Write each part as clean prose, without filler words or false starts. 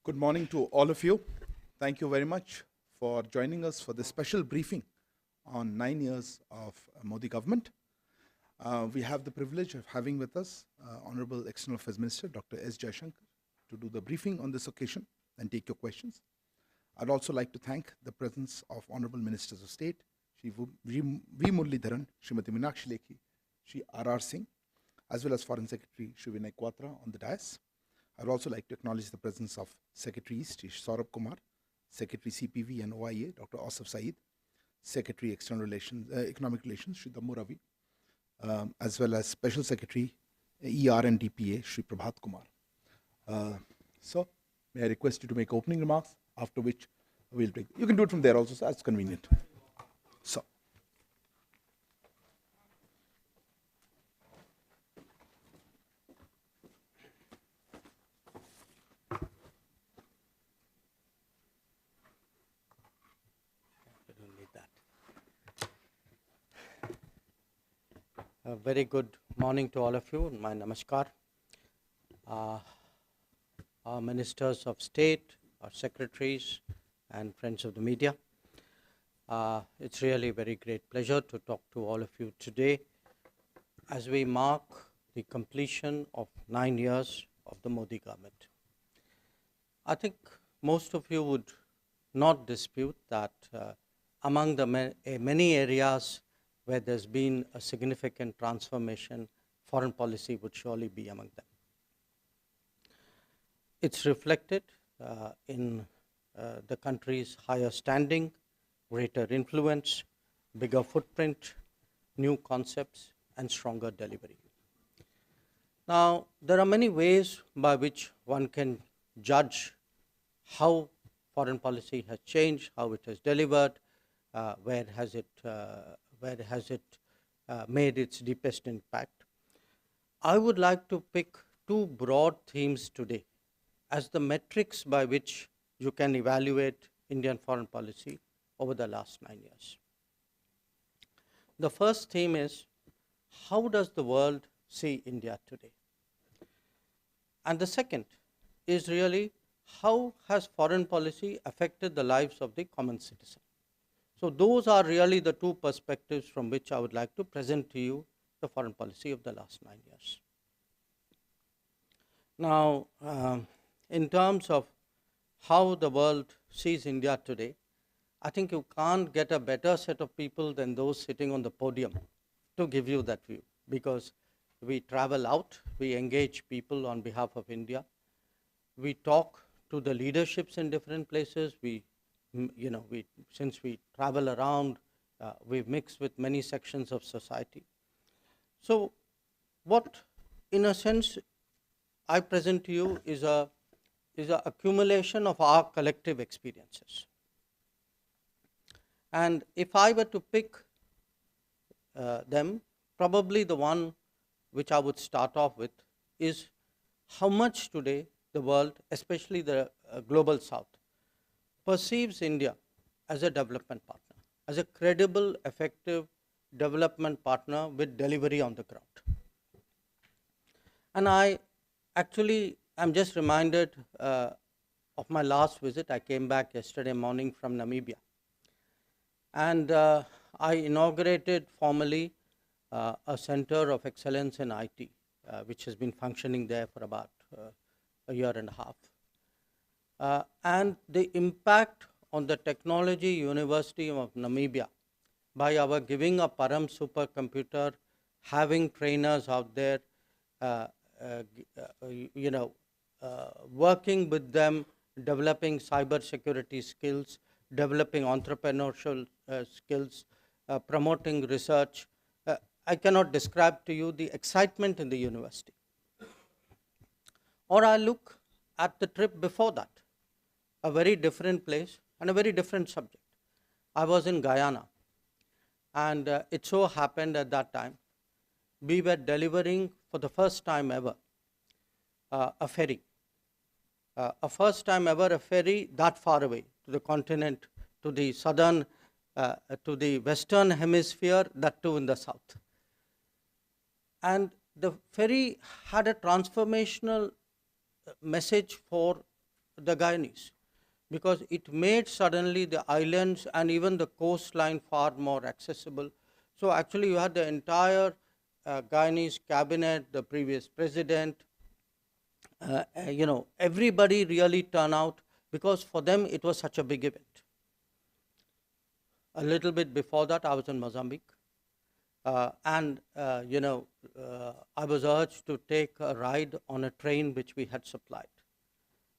Good morning to all of you. Thank you very much for joining us for this special briefing on 9 years of Modi government. We have the privilege of having with us Honorable External Affairs Minister Dr. S. Jaishankar to do the briefing on this occasion and take your questions. I'd also like to thank the presence of Honorable Ministers of State, Shri V. Muralidharan, Srimati Meenakshi Lekhi, Shri R.R. Singh, as well as Foreign Secretary Shri Vinay Quatra on the dais. I'd also like to acknowledge the presence of Secretary Shri Saurabh Kumar, Secretary CPV and OIA, Dr. Asif Saeed, Secretary External Relations, Economic Relations, Shri Dammu Ravi, as well as Special Secretary ER and DPA, Shri Prabhat Kumar. So, may I request you to make opening remarks, after which we'll take. You can do it from there also, so that's convenient. So. A very good morning to all of you. My namaskar. Our ministers of state, our secretaries, and friends of the media. It's really a very great pleasure to talk to all of you today as we mark the completion of 9 years of the Modi government. I think most of you would not dispute that among the many areas where there's been a significant transformation, foreign policy would surely be among them. It's reflected in the country's higher standing, greater influence, bigger footprint, new concepts, and stronger delivery. Now, there are many ways by which one can judge how foreign policy has changed, how it has delivered, where has it made its deepest impact. I would like to pick two broad themes today as the metrics by which you can evaluate Indian foreign policy over the last 9 years. The first theme is, how does the world see India today? And the second is really, how has foreign policy affected the lives of the common citizen? So those are really the two perspectives from which I would like to present to you the foreign policy of the last 9 years. Now, in terms of how the world sees India today, I think you can't get a better set of people than those sitting on the podium to give you that view, because we travel out, we engage people on behalf of India, we talk to the leaderships in different places, since we travel around, we mix with many sections of society. So what, in a sense, I present to you is a accumulation of our collective experiences. And if I were to pick them, probably the one which I would start off with is how much today the world, especially the global south, perceives India as a development partner, as a credible, effective development partner with delivery on the ground. And I actually am just reminded of my last visit. I came back yesterday morning from Namibia. And I inaugurated formally a center of excellence in IT, which has been functioning there for about a year and a half. And the impact on the Technology University of Namibia by our giving a Param supercomputer, having trainers out there, working with them, developing cyber security skills, developing entrepreneurial skills, promoting research. I cannot describe to you the excitement in the university. Or I look at the trip before that, a very different place and a very different subject. I was in Guyana, and it so happened at that time we were delivering for the first time ever a ferry. A first time ever a ferry that far away to the continent, to the southern, to the western hemisphere, that too in the south. And the ferry had a transformational message for the Guyanese, because it made suddenly the islands and even the coastline far more accessible. So actually you had the entire Guyanese cabinet, the previous president, everybody really turn out, because for them it was such a big event. A little bit before that, I was in Mozambique, and I was urged to take a ride on a train which we had supplied.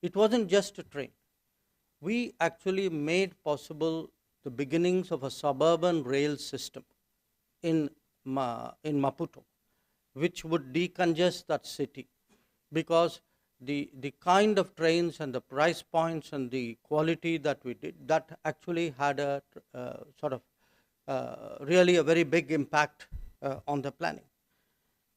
It wasn't just a train. We actually made possible the beginnings of a suburban rail system in Maputo, which would decongest that city, because the kind of trains and the price points and the quality that we did, that actually had a really a very big impact on the planning.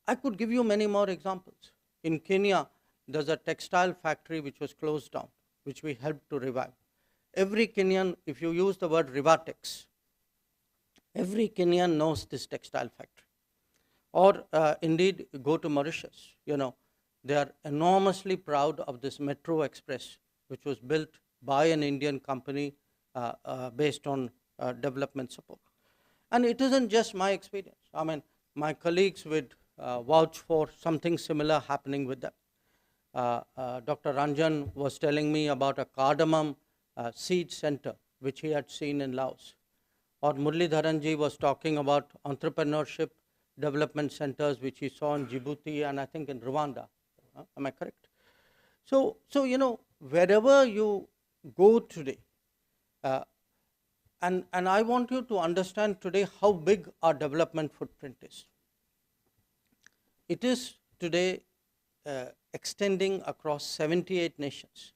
I could give you many more examples. In Kenya, there's a textile factory which was closed down, which we helped to revive. Every Kenyan, if you use the word Rivatex, every Kenyan knows this textile factory. Or indeed, go to Mauritius, they are enormously proud of this Metro Express, which was built by an Indian company based on development support. And it isn't just my experience. I mean, my colleagues would vouch for something similar happening with them. Dr. Ranjan was telling me about a cardamom seed center, which he had seen in Laos. Or Muralidharanji was talking about entrepreneurship development centers, which he saw in Djibouti and I think in Rwanda. Am I correct? So wherever you go today, and I want you to understand today how big our development footprint is. It is today extending across 78 nations,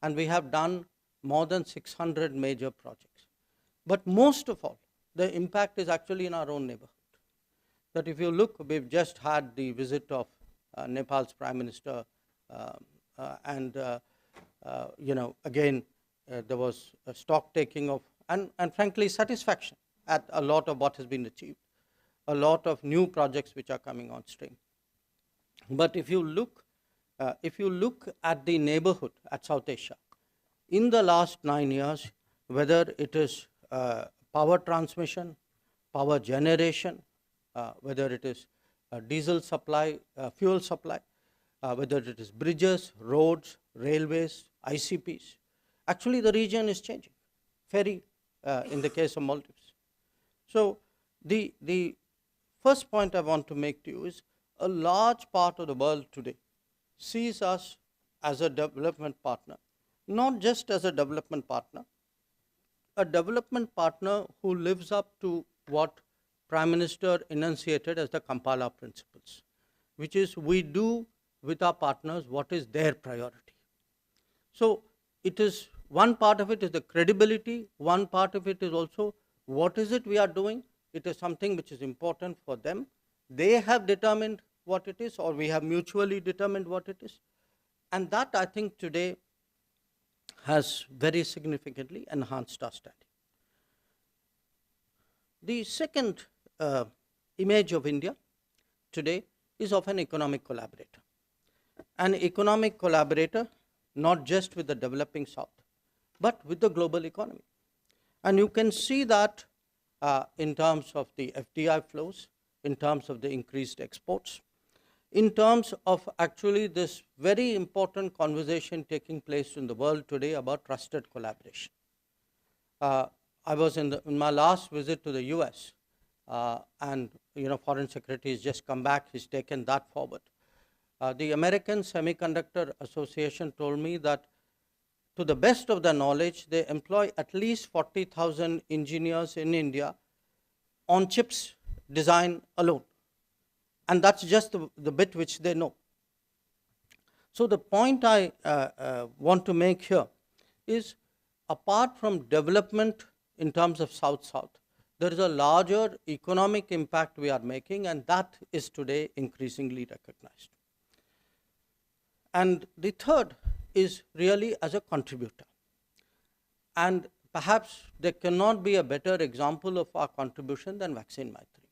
and we have done more than 600 major projects. But most of all, the impact is actually in our own neighborhood. That if you look, we've just had the visit of Nepal's Prime Minister, and again, there was a stock taking of, and frankly, satisfaction at a lot of what has been achieved, a lot of new projects which are coming on stream. But if you look at the neighborhood at South Asia, in the last 9 years, whether it is power transmission, power generation, whether it is diesel supply, fuel supply, whether it is bridges, roads, railways, ICPs, actually the region is changing, ferry in the case of Maldives. So the first point I want to make to you is a large part of the world today sees us as a development partner, not just as a development partner who lives up to what Prime Minister enunciated as the Kampala principles, which is we do with our partners what is their priority. So it is, one part of it is the credibility, one part of it is also what is it we are doing. It is something which is important for them. They have determined what it is, or we have mutually determined what it is. And that, I think, today has very significantly enhanced our standing. The second image of India today is of an economic collaborator. An economic collaborator not just with the developing South, but with the global economy. And you can see that in terms of the FDI flows, in terms of the increased exports, in terms of actually this very important conversation taking place in the world today about trusted collaboration. I was in my last visit to the US, and Foreign Secretary has just come back, he's taken that forward. The American Semiconductor Association told me that to the best of their knowledge, they employ at least 40,000 engineers in India on chips design alone. And that's just the bit which they know. So the point I want to make here is, apart from development in terms of South-South, there is a larger economic impact we are making, and that is today increasingly recognized. And the third is really as a contributor. And perhaps there cannot be a better example of our contribution than Vaccine Maitri.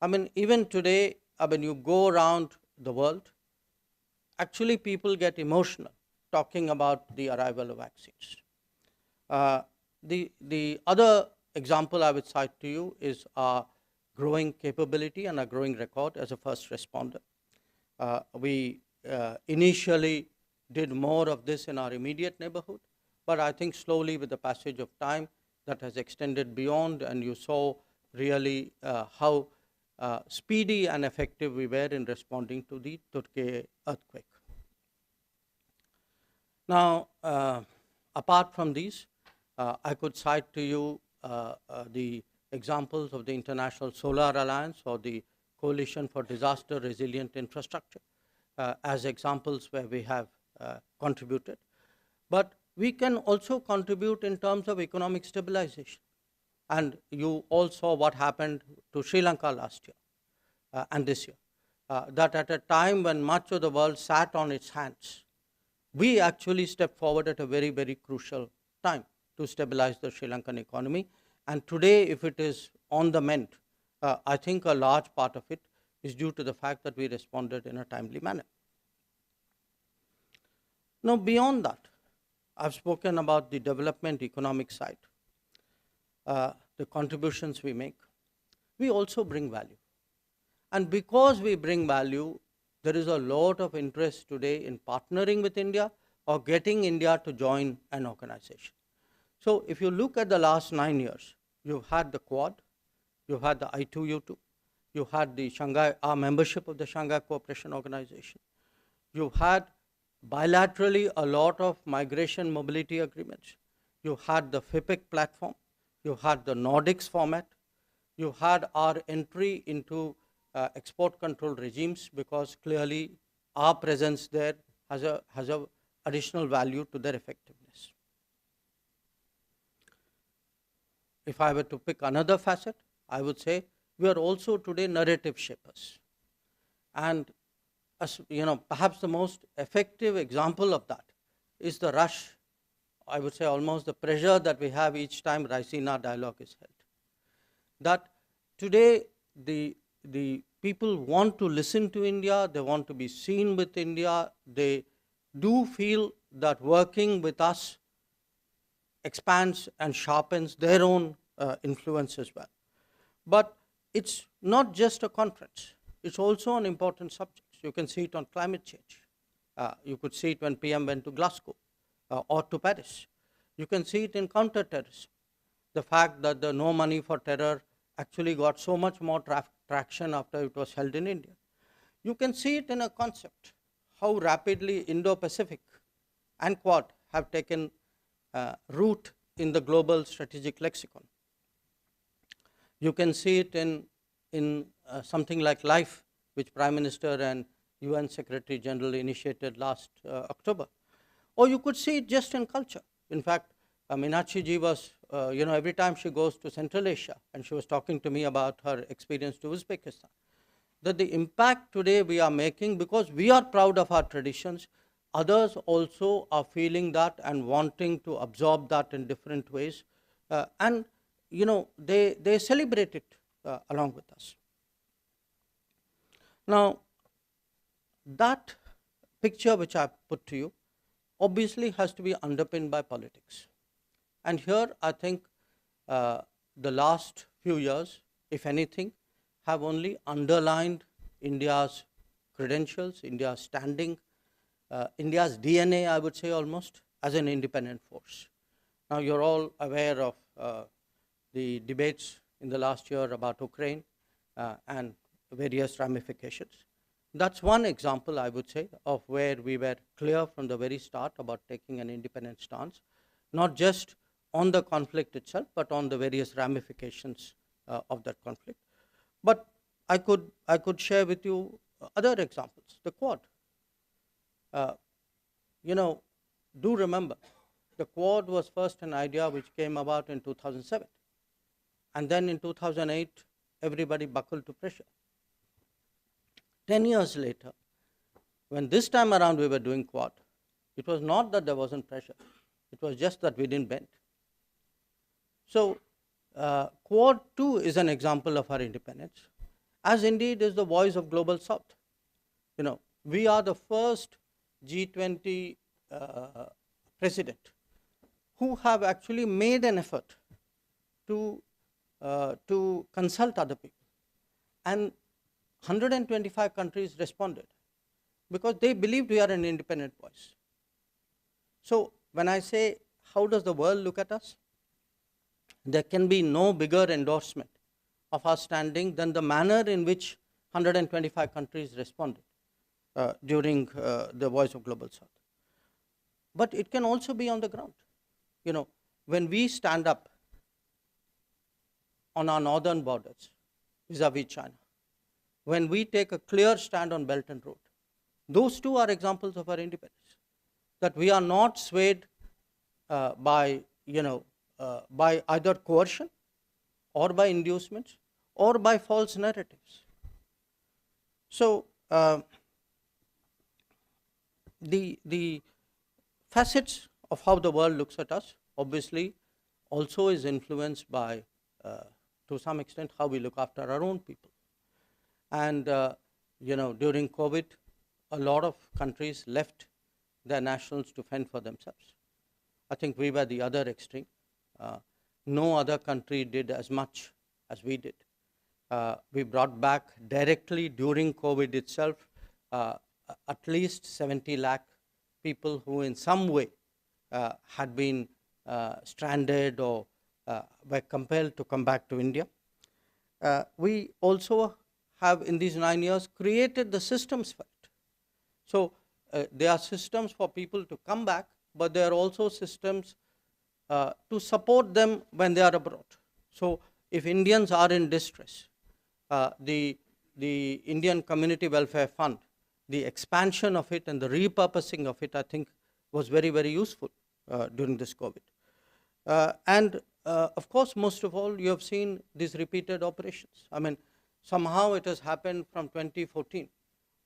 I mean, even today, when you go around the world, actually people get emotional talking about the arrival of vaccines. The other example I would cite to you is our growing capability and our growing record as a first responder. We initially did more of this in our immediate neighborhood, but I think slowly with the passage of time that has extended beyond, and you saw really how speedy and effective we were in responding to the Turkey earthquake. Now, apart from these, I could cite to you the examples of the International Solar Alliance or the Coalition for Disaster Resilient Infrastructure as examples where we have contributed. But we can also contribute in terms of economic stabilization. And you all saw what happened to Sri Lanka last year and this year. That at a time when much of the world sat on its hands, we actually stepped forward at a very, very crucial time to stabilize the Sri Lankan economy. And today, if it is on the mend, I think a large part of it is due to the fact that we responded in a timely manner. Now, beyond that, I've spoken about the development economic side, the contributions we make. We also bring value. And because we bring value, there is a lot of interest today in partnering with India or getting India to join an organization. So if you look at the last 9 years, you've had the Quad, you've had the I2U2, you had the Shanghai, our membership of the Shanghai Cooperation Organization. You've had bilaterally a lot of migration mobility agreements. You had the FIPEC platform. You had the Nordics format. You had our entry into export control regimes, because clearly our presence there has a additional value to their effectiveness. If I were to pick another facet, I would say we are also today narrative shapers. And perhaps the most effective example of that is the rush, I would say almost the pressure that we have each time Raisina dialogue is held. That today the people want to listen to India, they want to be seen with India, they do feel that working with us expands and sharpens their own influence as well. But it's not just a conference, it's also an important subject. You can see it on climate change. You could see it when PM went to Glasgow or to Paris. You can see it in counter-terrorism. The fact that the no money for terror actually got so much more traction after it was held in India. You can see it in a concept, how rapidly Indo-Pacific and Quad have taken root in the global strategic lexicon. You can see it in something like LIFE, which Prime Minister and UN Secretary General initiated last October. Or you could see it just in culture. In fact, Meenakshi ji was, every time she goes to Central Asia, and she was talking to me about her experience to Uzbekistan, that the impact today we are making, because we are proud of our traditions, others also are feeling that and wanting to absorb that in different ways. And they celebrate it along with us. Now, that picture which I put to you obviously has to be underpinned by politics. And here I think the last few years, if anything, have only underlined India's credentials, India's standing, India's DNA, I would say almost, as an independent force. Now, you're all aware of the debates in the last year about Ukraine and various ramifications. That's one example, I would say, of where we were clear from the very start about taking an independent stance, not just on the conflict itself, but on the various ramifications of that conflict. But I could share with you other examples. The Quad. Do remember, the Quad was first an idea which came about in 2007. And then in 2008, everybody buckled to pressure. 10 years later, when this time around we were doing Quad, it was not that there wasn't pressure. It was just that we didn't bend. So Quad too is an example of our independence, as indeed is the voice of Global South. We are the first G20 president who have actually made an effort to consult other people. And 125 countries responded because they believed we are an independent voice. So when I say, how does the world look at us? There can be no bigger endorsement of our standing than the manner in which 125 countries responded during the Voice of Global South. But it can also be on the ground. You know, when we stand up on our northern borders vis-a-vis China, when we take a clear stand on Belt and Road, those two are examples of our independence. That we are not swayed by either coercion or by inducements or by false narratives. So the facets of how the world looks at us obviously also is influenced by, to some extent, how we look after our own people. And during COVID, a lot of countries left their nationals to fend for themselves. I think we were the other extreme. No other country did as much as we did. We brought back directly during COVID itself at least 70 lakh people who in some way had been stranded or were compelled to come back to India. We also have in these 9 years created the systems for it. So there are systems for people to come back, but there are also systems to support them when they are abroad. So if Indians are in distress, the Indian Community Welfare Fund, the expansion of it and the repurposing of it, I think, was very, very useful during this COVID. And of course, most of all, you have seen these repeated operations. I mean, somehow it has happened from 2014.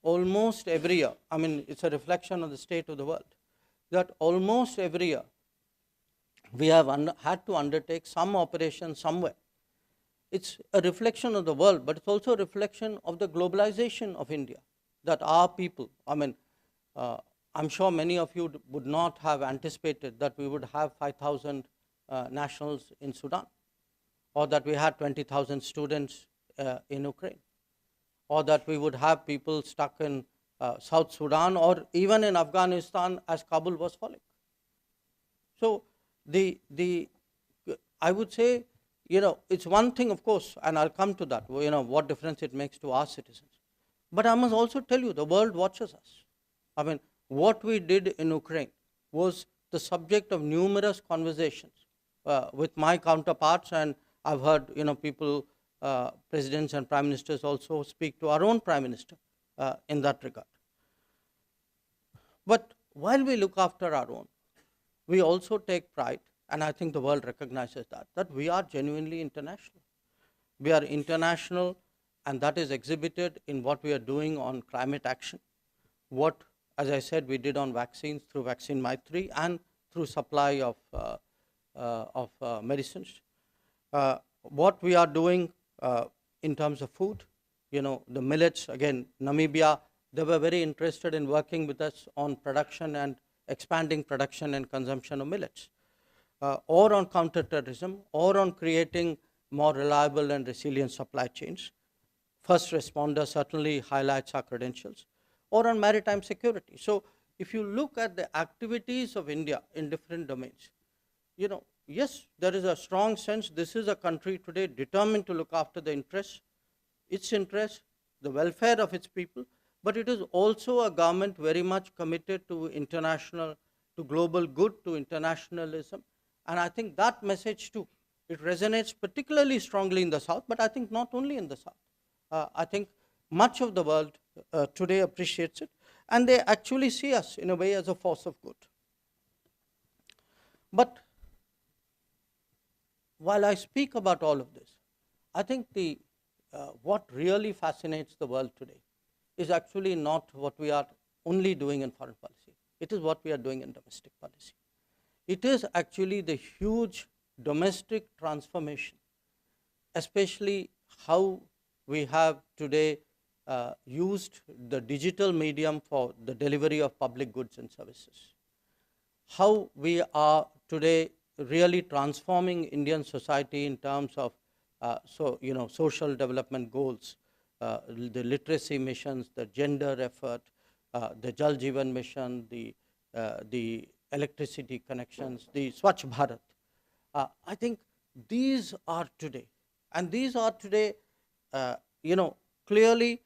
Almost every year, I mean, it's a reflection of the state of the world, that almost every year we have had to undertake some operation somewhere. It's a reflection of the world, but it's also a reflection of the globalization of India, that our people, I mean, I'm sure many of you would not have anticipated that we would have 5,000 nationals in Sudan, or that we had 20,000 students in Ukraine, or that we would have people stuck in South Sudan or even in Afghanistan as Kabul was falling. So I would say, it's one thing, of course, and I'll come to that, what difference it makes to our citizens. But I must also tell you, the world watches us. I mean, what we did in Ukraine was the subject of numerous conversations with my counterparts, and I've heard, people, presidents and prime ministers also speak to our own prime minister in that regard. But while we look after our own, we also take pride, and I think the world recognizes that we are genuinely international. We are international, and that is exhibited in what we are doing on climate action, what, as I said, we did on vaccines through Vaccine Maitri and through supply of medicines. What we are doing in terms of food, the millets, again, Namibia, they were very interested in working with us on production and expanding production and consumption of millets, or on counterterrorism, or on creating more reliable and resilient supply chains. First responder certainly highlights our credentials, or on maritime security. So if you look at the activities of India in different domains, yes, there is a strong sense this is a country today determined to look after the interests, the welfare of its people, but it is also a government very much committed to global good, to internationalism. And I think that message too, it resonates particularly strongly in the South, but I think not only in the South. I think much of the world today appreciates it, and they actually see us in a way as a force of good. But while I speak about all of this, I think what really fascinates the world today is actually not what we are only doing in foreign policy. It is what we are doing in domestic policy. It is actually the huge domestic transformation, especially how we have today used the digital medium for the delivery of public goods and services. how we are today really transforming Indian society in terms of social development goals, the literacy missions, the gender effort, the Jal Jeevan mission, the electricity connections, the Swachh Bharat. I think these are today, and these are today, uh, you know, clearly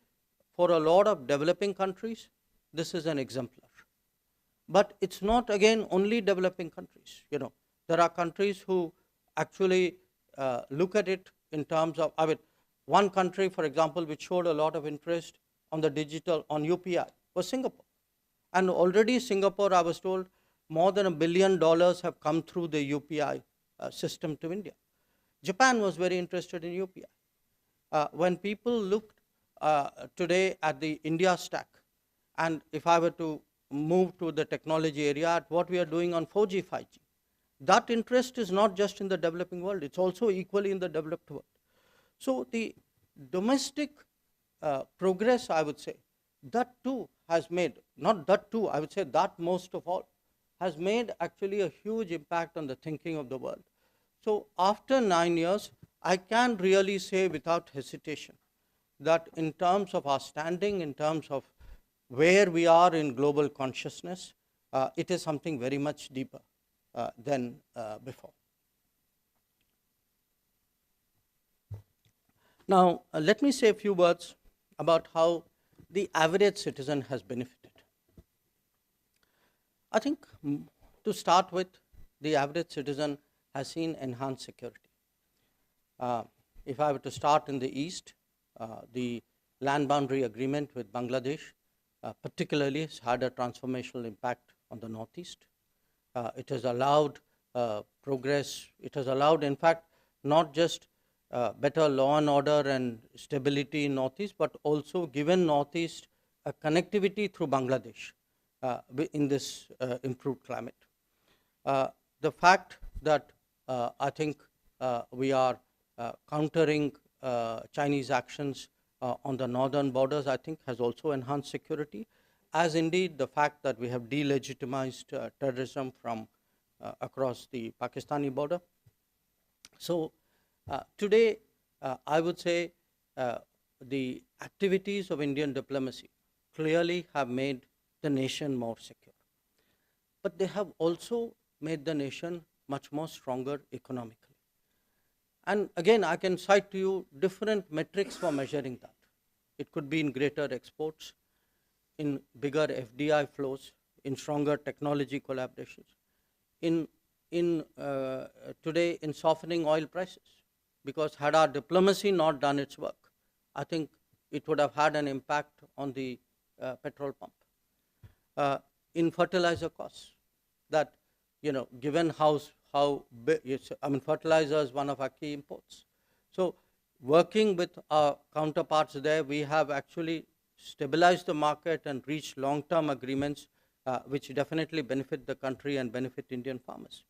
for a lot of developing countries, this is an exemplar. But it's not again only developing countries. There are countries who actually look at it in terms of, I mean, one country, for example, which showed a lot of interest on the digital, on UPI, was Singapore. And already Singapore, I was told, more than $1 billion have come through the UPI system to India. Japan was very interested in UPI. When people looked today at the India stack, and if I were to move to the technology area at what we are doing on 4G, 5G, that interest is not just in the developing world, it's also equally in the developed world. So the domestic progress, I would say, that too has made, not that too, I would say that most of all, has made actually a huge impact on the thinking of the world. So after 9 years, I can really say without hesitation that in terms of our standing, in terms of where we are in global consciousness, it is something very much deeper than before. Now, let me say a few words about how the average citizen has benefited. I think to start with, the average citizen has seen enhanced security. If I were to start in the east, the land boundary agreement with Bangladesh particularly has had a transformational impact on the northeast. It has allowed progress. It has allowed, in fact, not just better law and order and stability in northeast, but also given northeast a connectivity through Bangladesh in this improved climate. The fact that I think we are countering Chinese actions on the northern borders, I think, has also enhanced security, as indeed the fact that we have delegitimized terrorism from across the Pakistani border. So today, I would say the activities of Indian diplomacy clearly have made the nation more secure. But they have also made the nation much more stronger economically. And again, I can cite to you different metrics for measuring that. It could be in greater exports, in bigger FDI flows, in stronger technology collaborations, in today in softening oil prices. Because had our diplomacy not done its work, I think it would have had an impact on the petrol pump. In fertilizer costs, that, given how big, fertilizer is one of our key imports. So working with our counterparts there, we have actually stabilized the market and reached long-term agreements which definitely benefit the country and benefit Indian farmers.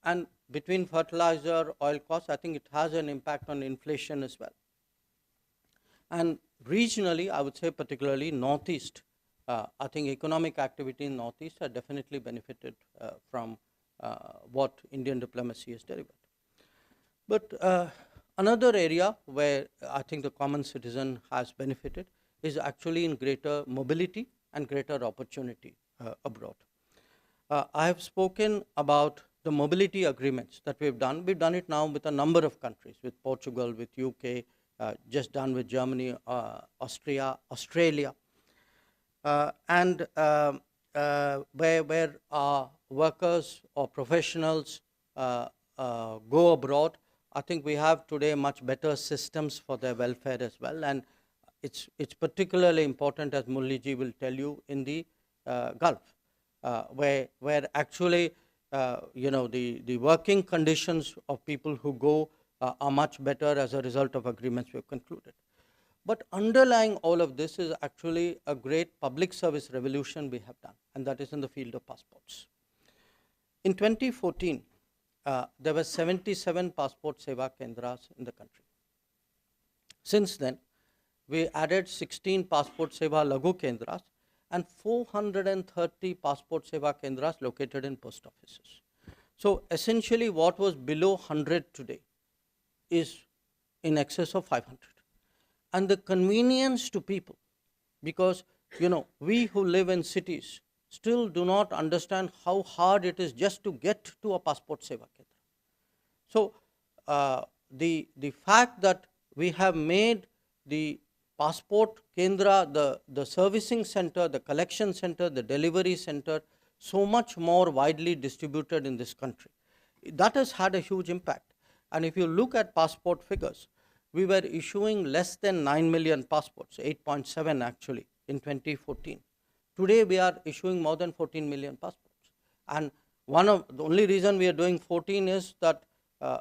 And between fertilizer, oil costs, I think it has an impact on inflation as well. And regionally, I would say particularly Northeast, I think economic activity in Northeast has definitely benefited from what Indian diplomacy has delivered. But another area where I think the common citizen has benefited is actually in greater mobility and greater opportunity abroad. I have spoken about the mobility agreements that we've done. We've done it now with a number of countries, with Portugal, with UK, just done with Germany, Austria, Australia. And where our workers or professionals go abroad, I think we have today much better systems for their welfare as well. And it's particularly important, as Murliji will tell you, in the Gulf, where actually the working conditions of people who go are much better as a result of agreements we've concluded. But underlying all of this is actually a great public service revolution we have done, and that is in the field of passports. In 2014, there were 77 passport seva kendras in the country. Since then, we added 16 passport seva lagu kendras, and 430 passport seva kendras located in post offices. So essentially what was below 100 today is in excess of 500. And the convenience to people, because we who live in cities still do not understand how hard it is just to get to a passport seva kendra. So the fact that we have made the passport kendra, the servicing center, the collection center, the delivery center so much more widely distributed in this country, that has had a huge impact. And if you look at passport figures, we were issuing less than 9 million passports, 8.7 actually in 2014. Today we are issuing more than 14 million passports. And one of the only reason we are doing 14 is that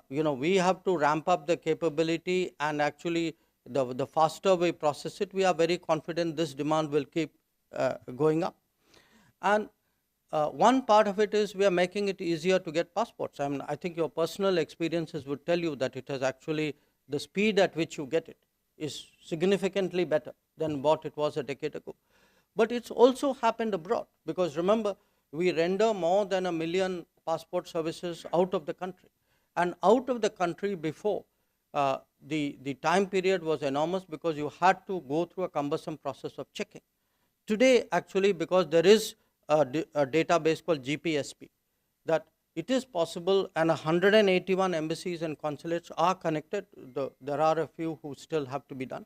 we have to ramp up the capability, and actually the faster we process it, we are very confident this demand will keep going up. And one part of it is we are making it easier to get passports. I mean, I think your personal experiences would tell you that it has actually, the speed at which you get it is significantly better than what it was a decade ago. But it's also happened abroad, because remember, we render more than 1 million passport services out of the country. And out of the country before, the time period was enormous because you had to go through a cumbersome process of checking. Today, actually, because there is a database called GPSP, that it is possible, and 181 embassies and consulates are connected. There are a few who still have to be done.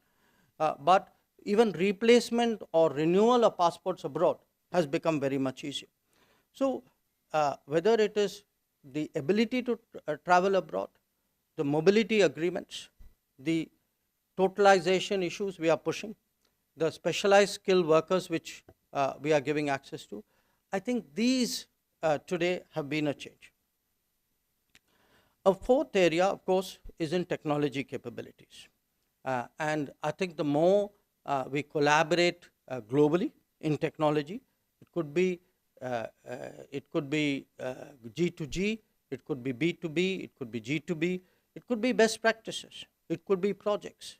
But even replacement or renewal of passports abroad has become very much easier. So whether it is the ability to travel abroad, the mobility agreements, the totalization issues we are pushing, the specialized skilled workers which we are giving access to, I think these today have been a change. A fourth area, of course, is in technology capabilities. And I think the more we collaborate globally in technology, it could be G2G, it could be B2B, it could be G2B, it could be best practices, it could be projects.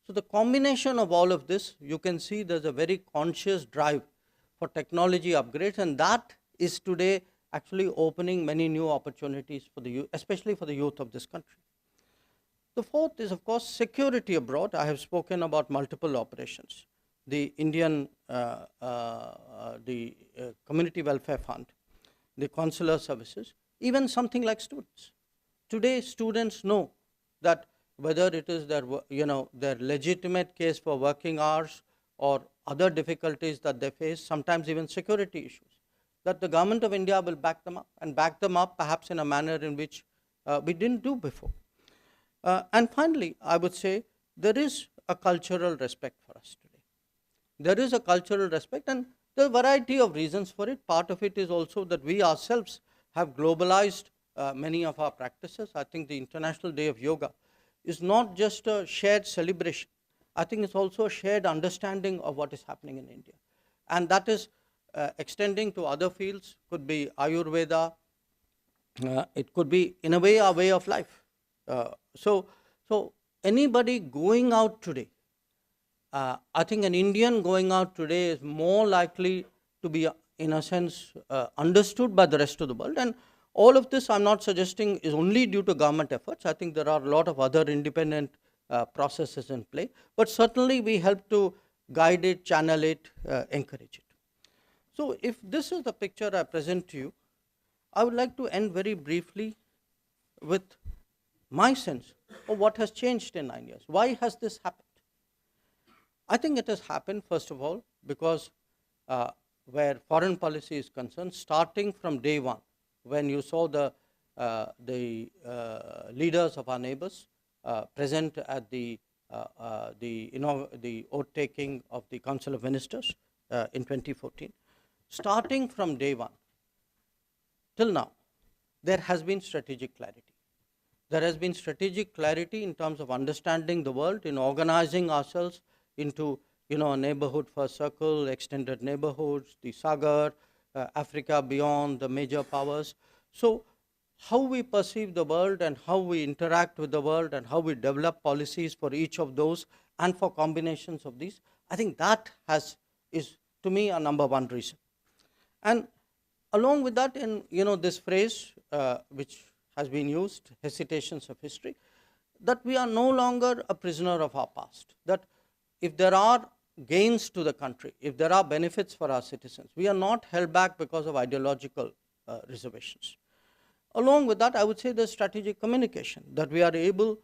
So the combination of all of this, you can see there's a very conscious drive for technology upgrades, and that is today actually opening many new opportunities for the youth, especially for the youth of this country. The fourth is, of course, security abroad. I have spoken about multiple operations. The Indian Community Welfare Fund, the consular services, even something like students. Today, students know that whether it is their legitimate case for working hours or other difficulties that they face, sometimes even security issues, that the government of India will back them up, and back them up perhaps in a manner in which we didn't do before. And finally, I would say there is a cultural respect for us today. There is a cultural respect, and there are a variety of reasons for it. Part of it is also that we ourselves have globalized many of our practices. I think the International Day of Yoga is not just a shared celebration. I think it's also a shared understanding of what is happening in India. And that is extending to other fields, could be Ayurveda, it could be, in a way, our way of life. So anybody going out today, I think an Indian going out today is more likely to be, in a sense, understood by the rest of the world. And all of this, I'm not suggesting, is only due to government efforts. I think there are a lot of other independent processes in play. But certainly we help to guide it, channel it, encourage it. So if this is the picture I present to you, I would like to end very briefly with my sense of what has changed in 9 years. Why has this happened? I think it has happened, first of all, because where foreign policy is concerned, starting from day one, when you saw the leaders of our neighbors present at the oath taking of the Council of Ministers in 2014, starting from day one till now, there has been strategic clarity. There has been strategic clarity in terms of understanding the world, in organizing ourselves into a neighborhood first circle, extended neighborhoods, the Sagar, Africa beyond, the major powers. So how we perceive the world and how we interact with the world and how we develop policies for each of those and for combinations of these, I think that is to me, a number one reason. And along with that, in this phrase which has been used, hesitations of history, that we are no longer a prisoner of our past. That if there are gains to the country, if there are benefits for our citizens, we are not held back because of ideological reservations. Along with that, I would say the strategic communication, that we are able,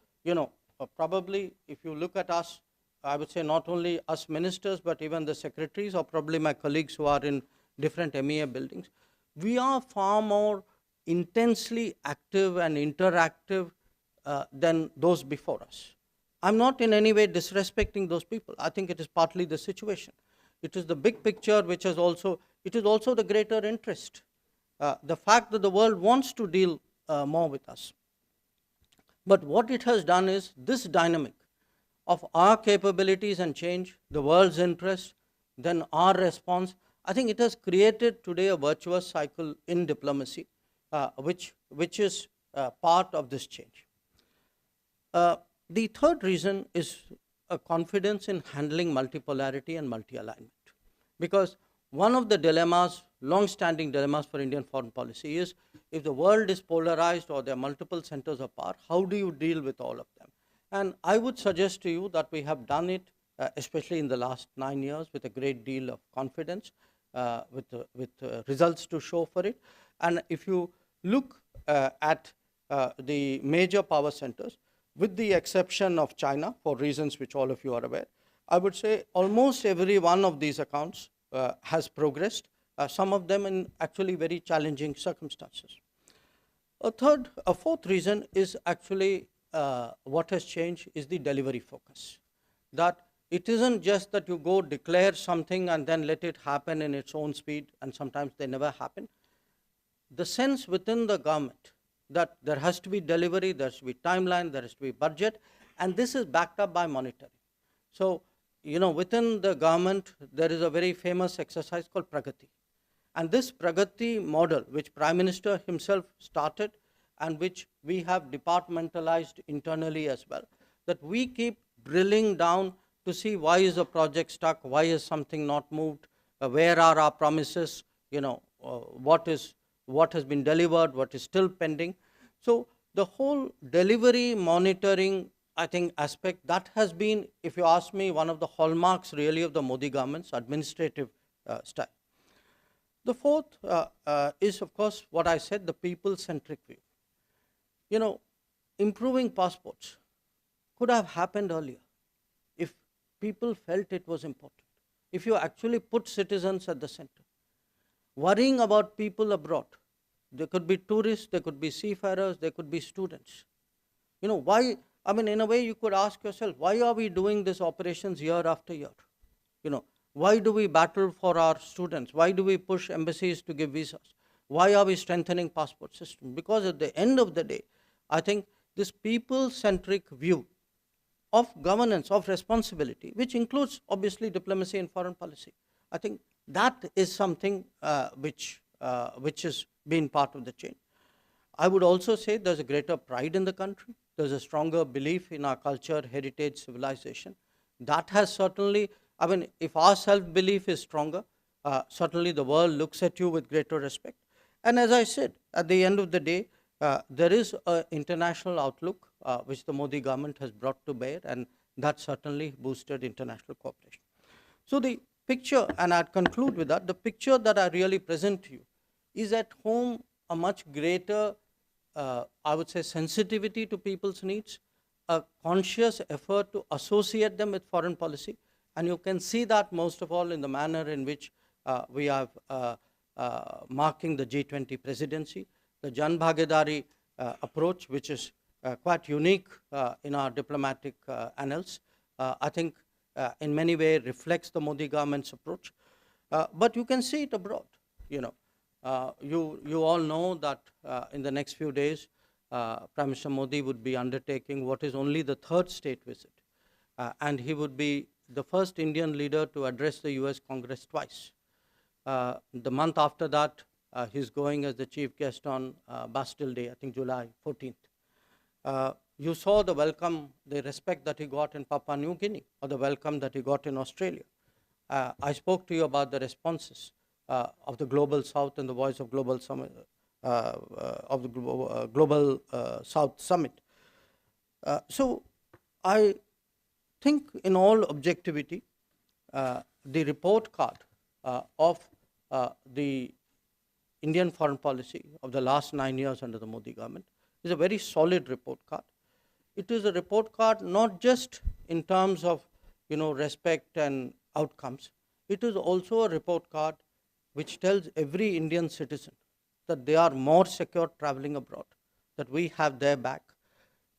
probably if you look at us, I would say not only us ministers, but even the secretaries or probably my colleagues who are in different MEA buildings, we are far more intensely active and interactive than those before us. I'm not in any way disrespecting those people. I think it is partly the situation. It is the big picture which is also, it is also the greater interest. The fact that the world wants to deal more with us. But what it has done is this dynamic of our capabilities and change, the world's interest, then our response, I think it has created today a virtuous cycle in diplomacy, which is part of this change. The third reason is a confidence in handling multipolarity and multi-alignment. Because one of the dilemmas, long-standing dilemmas for Indian foreign policy is, if the world is polarized or there are multiple centers of power, how do you deal with all of them? And I would suggest to you that we have done it, especially in the last 9 years, with a great deal of confidence, with results to show for it. And if you look at the major power centers, with the exception of China, for reasons which all of you are aware, I would say almost every one of these accounts has progressed, some of them in actually very challenging circumstances. A fourth reason is actually what has changed is the delivery focus. That it isn't just that you go declare something and then let it happen in its own speed, and sometimes they never happen. The sense within the government that there has to be delivery, there has to be timeline, there has to be budget, and this is backed up by monitoring. So, within the government, there is a very famous exercise called Pragati. And this Pragati model, which Prime Minister himself started and which we have departmentalized internally as well, that we keep drilling down to see why is a project stuck, why is something not moved, where are our promises, what has been delivered, what is still pending. So the whole delivery monitoring, I think, aspect, that has been, if you ask me, one of the hallmarks really of the Modi government's administrative style. The fourth is, of course, what I said, the people-centric view. Improving passports could have happened earlier if people felt it was important. If you actually put citizens at the center, worrying about people abroad, there could be tourists, there could be seafarers, there could be students. Why? I mean, in a way, you could ask yourself, why are we doing these operations year after year? Why do we battle for our students? Why do we push embassies to give visas? Why are we strengthening passport system? Because at the end of the day, I think this people-centric view of governance, of responsibility, which includes obviously diplomacy and foreign policy, I think that is something which has been part of the change. I would also say there's a greater pride in the country. There's a stronger belief in our culture, heritage, civilization. That has certainly, I mean, if our self-belief is stronger, certainly the world looks at you with greater respect. And as I said, at the end of the day, there is an international outlook which the Modi government has brought to bear, and that certainly boosted international cooperation. So the picture, and I'd conclude with that, the picture that I really present to you is at home a much greater, I would say, sensitivity to people's needs, a conscious effort to associate them with foreign policy. And you can see that most of all in the manner in which we are marking the G20 presidency, the Jan Bhagidari approach, which is quite unique in our diplomatic annals, I think in many ways reflects the Modi government's approach. But you can see it abroad. You all know that in the next few days, Prime Minister Modi would be undertaking what is only the third state visit. And he would be the first Indian leader to address the US Congress twice. The month after that, he's going as the chief guest on Bastille Day, I think July 14th. You saw the welcome, the respect that he got in Papua New Guinea, or the welcome that he got in Australia. I spoke to you about the responses of the Global South and the Voice of Global Summit, of the Global South Summit. So I think in all objectivity, the report card of the Indian foreign policy of the last 9 years under the Modi government is a very solid report card. It is a report card not just in terms of respect and outcomes. It is also a report card which tells every Indian citizen that they are more secure traveling abroad, that we have their back.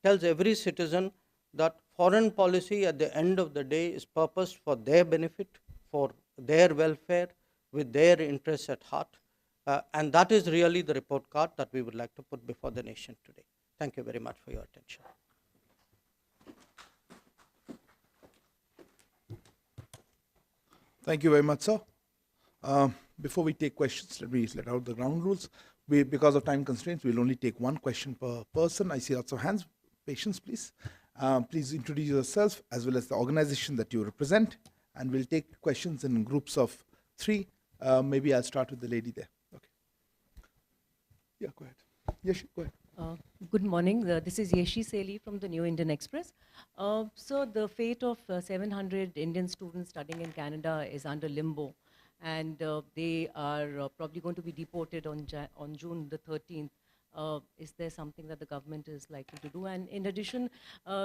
Tells every citizen that foreign policy at the end of the day is purposed for their benefit, for their welfare, with their interests at heart. And that is really the report card that we would like to put before the nation today. Thank you very much for your attention. Thank you very much, sir. Before we take questions, let me let out the ground rules. Because of time constraints, we'll only take one question per person. I see lots of hands. Patience, please. Please introduce yourself as well as the organization that you represent, and we'll take questions in groups of 3. Maybe I'll start with the lady there. Okay. Yeah, go ahead. Yes, go ahead. Good morning. This is Yeshi Seli from the New Indian Express. So the fate of 700 Indian students studying in Canada is under limbo, and they are probably going to be deported on June the 13th. Is there something that the government is likely to do? And in addition,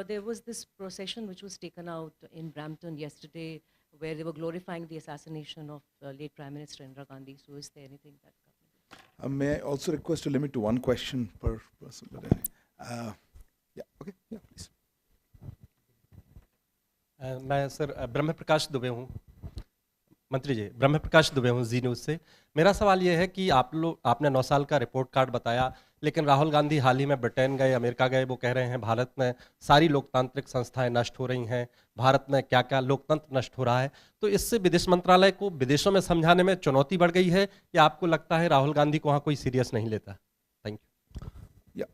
there was this procession which was taken out in Brampton yesterday where they were glorifying the assassination of late Prime Minister Indira Gandhi. So is there anything that government may I also request to limit to one question per person? Yeah, okay, yeah, please. मैं sir ब्रह्म प्रकाश दुबे हूँ, मंत्री जी ब्रह्म प्रकाश दुबे हूँ जी news से। मेरा सवाल ये है कि आपने 9 साल का रिपोर्ट कार्ड बताया, लेकिन राहुल गांधी हाल ही में ब्रिटेन गए, अमेरिका गए, वो कह रहे हैं भारत में सारी लोकतांत्रिक संस्थाएं नष्ट हो रही हैं, भारत में क्या क्या लोकतंत्र नष्ट हो रहा है। तो इससे विदेश मंत्रालय को विदेशों में समझाने में चुनौती बढ़ गई है, या आपको लगता है राहुल गांधी को वहाँ कोई सीरियस नहीं लेता? Thank you.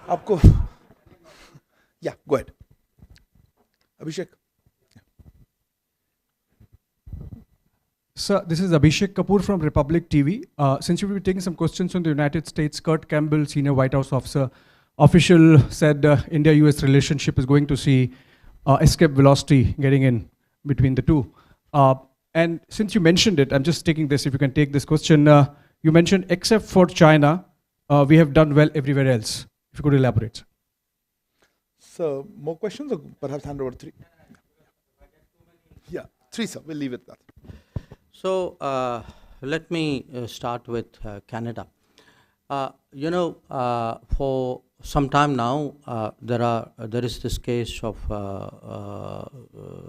आपको या go ahead Abhishek. Sir, this is Abhishek Kapoor from Republic TV. Since you will be taking some questions from the United States, Kurt Campbell, senior White House official said India-US relationship is going to see escape velocity getting in between the two. And since you mentioned it, I'm just taking this, if you can take this question. You mentioned except for China, we have done well everywhere else. If you could elaborate, sir. So, more questions or perhaps hand over 3? Yeah, 3, sir. We'll leave it at that. So, let me start with Canada. For some time now, there is this case of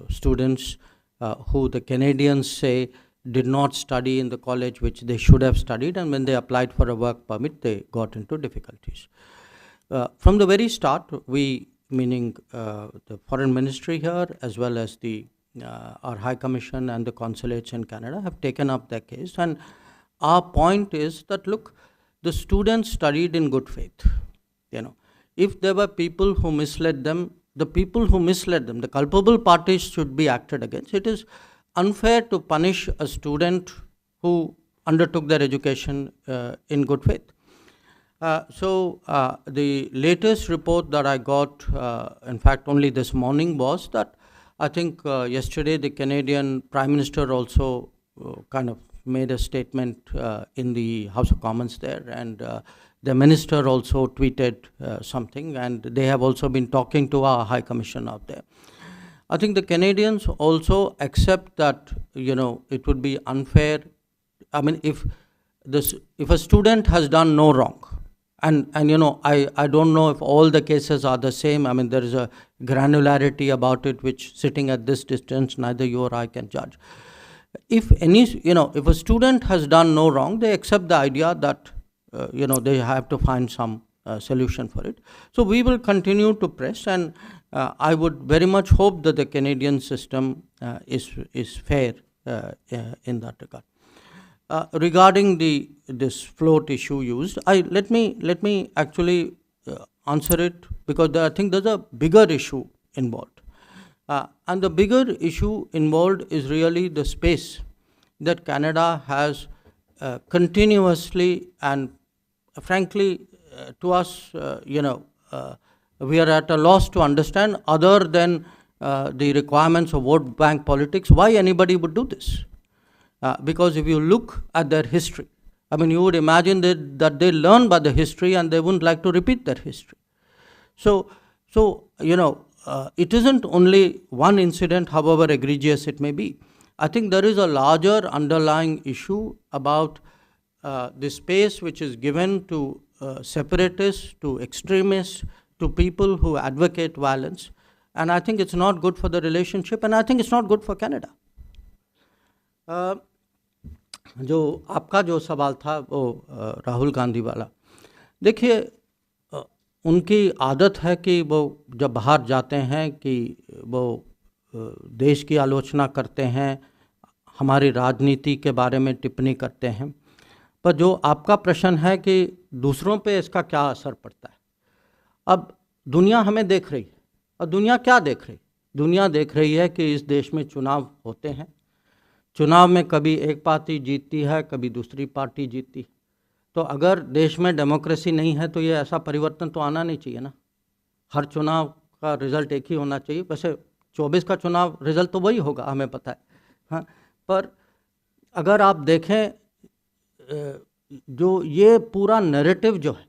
students who the Canadians say did not study in the college which they should have studied, and when they applied for a work permit, they got into difficulties. From the very start, we, meaning the Foreign Ministry here, as well as our High Commission and the consulates in Canada, have taken up their case. And our point is that, look, the students studied in good faith. If there were people who misled them, the culpable parties should be acted against. It is unfair to punish a student who undertook their education in good faith. So the latest report that I got, in fact only this morning, was that I think yesterday the Canadian Prime Minister also kind of made a statement in the House of Commons there, and the Minister also tweeted something, and they have also been talking to our High Commission out there. I think the Canadians also accept that, it would be unfair. I mean, if a student has done no wrong, and I don't know if all the cases are the same. I mean, there is a granularity about it which, sitting at this distance, neither you or I can judge. If if a student has done no wrong, they accept the idea that they have to find some solution for it. So we will continue to press, and I would very much hope that the Canadian system is fair in that regard. Regarding this float issue used, let me actually answer it, because I think there's a bigger issue involved. And the bigger issue involved is really the space that Canada has continuously and frankly to us, we are at a loss to understand, other than the requirements of vote bank politics, why anybody would do this. Because if you look at their history, I mean, you would imagine that they learn by the history and they wouldn't like to repeat their history. So it isn't only one incident, however egregious it may be. I think there is a larger underlying issue about the space which is given to separatists, to extremists, to people who advocate violence. And I think it's not good for the relationship, and I think it's not good for Canada. जो आपका जो सवाल था वो राहुल गांधी वाला, देखिए उनकी आदत है कि वो जब बाहर जाते हैं कि वो देश की आलोचना करते हैं, हमारी राजनीति के बारे में टिप्पणी करते हैं, पर जो आपका प्रश्न है कि दूसरों पे इसका क्या असर पड़ता है। अब दुनिया हमें देख रही है, और दुनिया क्या देख रही है? दुनिया देख रही है कि इस देश में चुनाव होते हैं, चुनाव में कभी एक पार्टी जीतती है, कभी दूसरी पार्टी जीतती है। तो अगर देश में डेमोक्रेसी नहीं है तो ये ऐसा परिवर्तन तो आना नहीं चाहिए ना। हर चुनाव का रिज़ल्ट एक ही होना चाहिए। वैसे 24 का चुनाव रिज़ल्ट तो वही होगा, हमें पता है, हाँ। पर अगर आप देखें जो ये पूरा नैरेटिव जो है,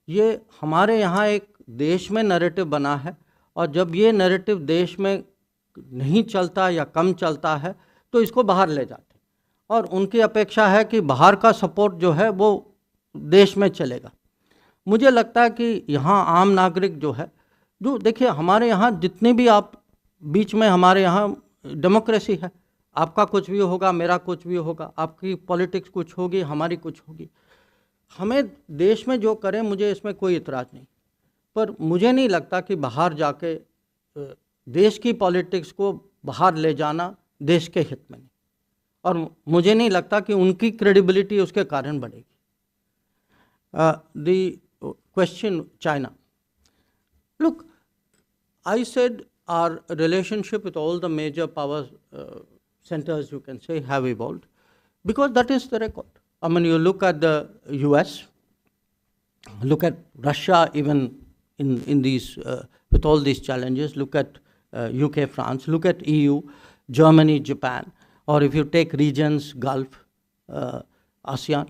ये हमारे यहाँ एक देश में नैरेटिव बना है, और जब ये नैरेटिव देश में नहीं चलता या कम चलता है तो इसको बाहर ले जाते हैं, और उनकी अपेक्षा है कि बाहर का सपोर्ट जो है वो देश में चलेगा। मुझे लगता है कि यहाँ आम नागरिक जो है, जो देखिए हमारे यहाँ जितने भी आप बीच में, हमारे यहाँ डेमोक्रेसी है, आपका कुछ भी होगा, मेरा कुछ भी होगा, आपकी पॉलिटिक्स कुछ होगी, हमारी कुछ होगी। हमें देश में जो करें मुझे इसमें कोई इतराज़ नहीं, पर मुझे नहीं लगता कि बाहर जाके देश की पॉलिटिक्स को बाहर ले जाना देश के हित में नहीं, और मुझे नहीं लगता कि उनकी क्रेडिबिलिटी उसके कारण बढ़ेगी। The question China, look, I said our relationship with all the major power centers, you can say, have evolved, because that is the record. I mean, you look at the US, look at Russia, even in these, with all these challenges, look at UK, France, look at EU, Germany, Japan, or if you take regions, Gulf, ASEAN,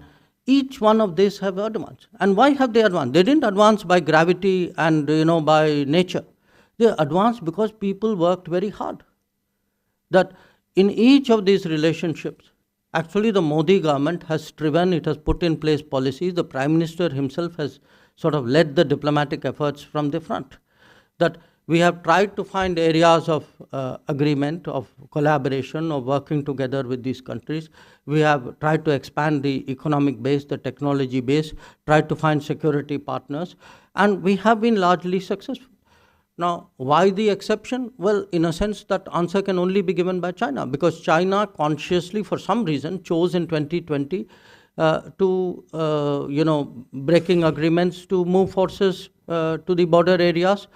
each one of these have advanced. And why have they advanced? They didn't advance by gravity and by nature. They advanced because people worked very hard. That in each of these relationships, actually the Modi government has striven, it has put in place policies. The Prime Minister himself has sort of led the diplomatic efforts from the front. That we have tried to find areas of agreement, of collaboration, of working together with these countries. We have tried to expand the economic base, the technology base, tried to find security partners, and we have been largely successful. Now, why the exception? Well, in a sense, that answer can only be given by China, because China consciously, for some reason, chose in 2020 breaking agreements to move forces to the border areas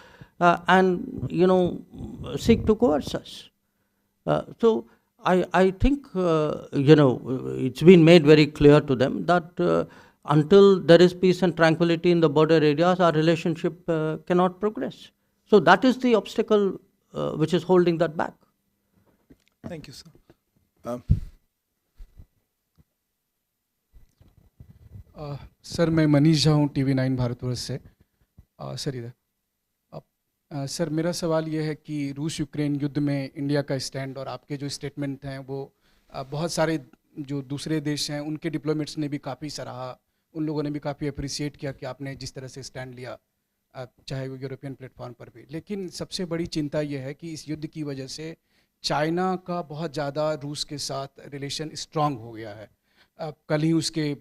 and seek to coerce us. So I think it's been made very clear to them that until there is peace and tranquility in the border areas, our relationship cannot progress. So that is the obstacle which is holding that back. Thank you, sir. Sir, मैं मनीष झा हूँ TV9 Bharatvarsh से। Sir इधर sir, मेरा सवाल ये है कि रूस यूक्रेन युद्ध में इंडिया का स्टैंड और आपके जो स्टेटमेंट हैं वो बहुत सारे जो दूसरे देश हैं उनके डिप्लोमेट्स ने भी काफ़ी सराहा, उन लोगों ने भी काफ़ी अप्रिशिएट किया कि आपने जिस तरह से स्टैंड लिया, चाहे वो यूरोपियन प्लेटफॉर्म पर भी। लेकिन सबसे बड़ी चिंता ये है कि इस युद्ध की वजह से चाइना का बहुत ज़्यादा रूस के साथ रिलेशन स्ट्रांग हो गया है। कल ही उसके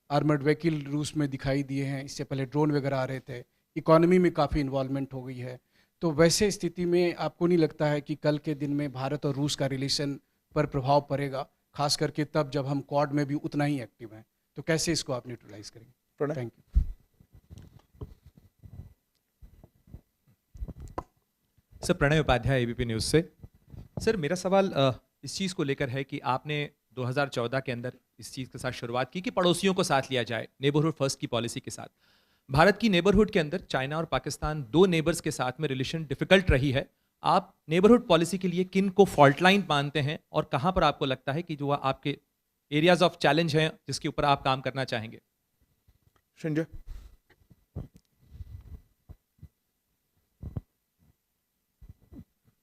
आर्मर्ड व्हीकल रूस में दिखाई दिए हैं, इससे पहले ड्रोन वगैरह आ रहे थे, इकोनॉमी में काफ़ी इन्वॉल्वमेंट हो गई है। तो वैसे स्थिति में आपको नहीं लगता है कि कल के दिन में भारत और रूस का रिलेशन पर प्रभाव पड़ेगा, खास करके तब जब हम क्वाड में भी उतना ही एक्टिव हैं? तो कैसे इसको आप न्यूट्रलाइज करेंगे? Thank you. Sir Pranay Upadhyay ABP news से। सर मेरा सवाल इस चीज़ को लेकर है कि आपने 2014 के अंदर इस चीज़ के साथ शुरुआत की कि पड़ोसियों को साथ लिया जाए, नेबरहुड फर्स्ट की पॉलिसी के साथ। भारत की नेबरहुड के अंदर चाइना और पाकिस्तान, दो नेबर्स के साथ में रिलेशन डिफिकल्ट रही है। आप नेबरहुड पॉलिसी के लिए किन को फॉल्ट लाइन मानते हैं और कहाँ पर आपको लगता है कि जो आपके एरियाज ऑफ चैलेंज हैं जिसके ऊपर आप काम करना चाहेंगे? Shinjay?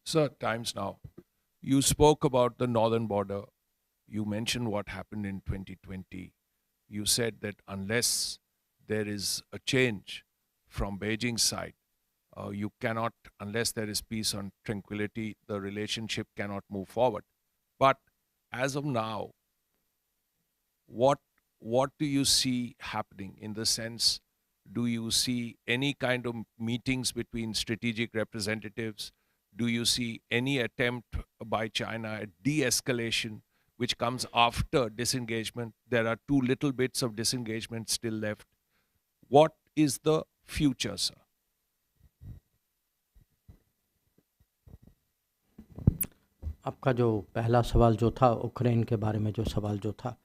Sir, times now. You spoke about the northern border. You mentioned what happened in 2020. You said that unless there is a change from Beijing's side, you cannot, unless there is peace and tranquility, the relationship cannot move forward. But as of now, what do you see happening in the sense, do you see any kind of meetings between strategic representatives? Do you see any attempt by China at de-escalation, which comes after disengagement? There are too little bits of disengagement still left. What is the future, sir? आपका जो पहला सवाल जो था Ukraine के बारे में, जो सवाल जो था,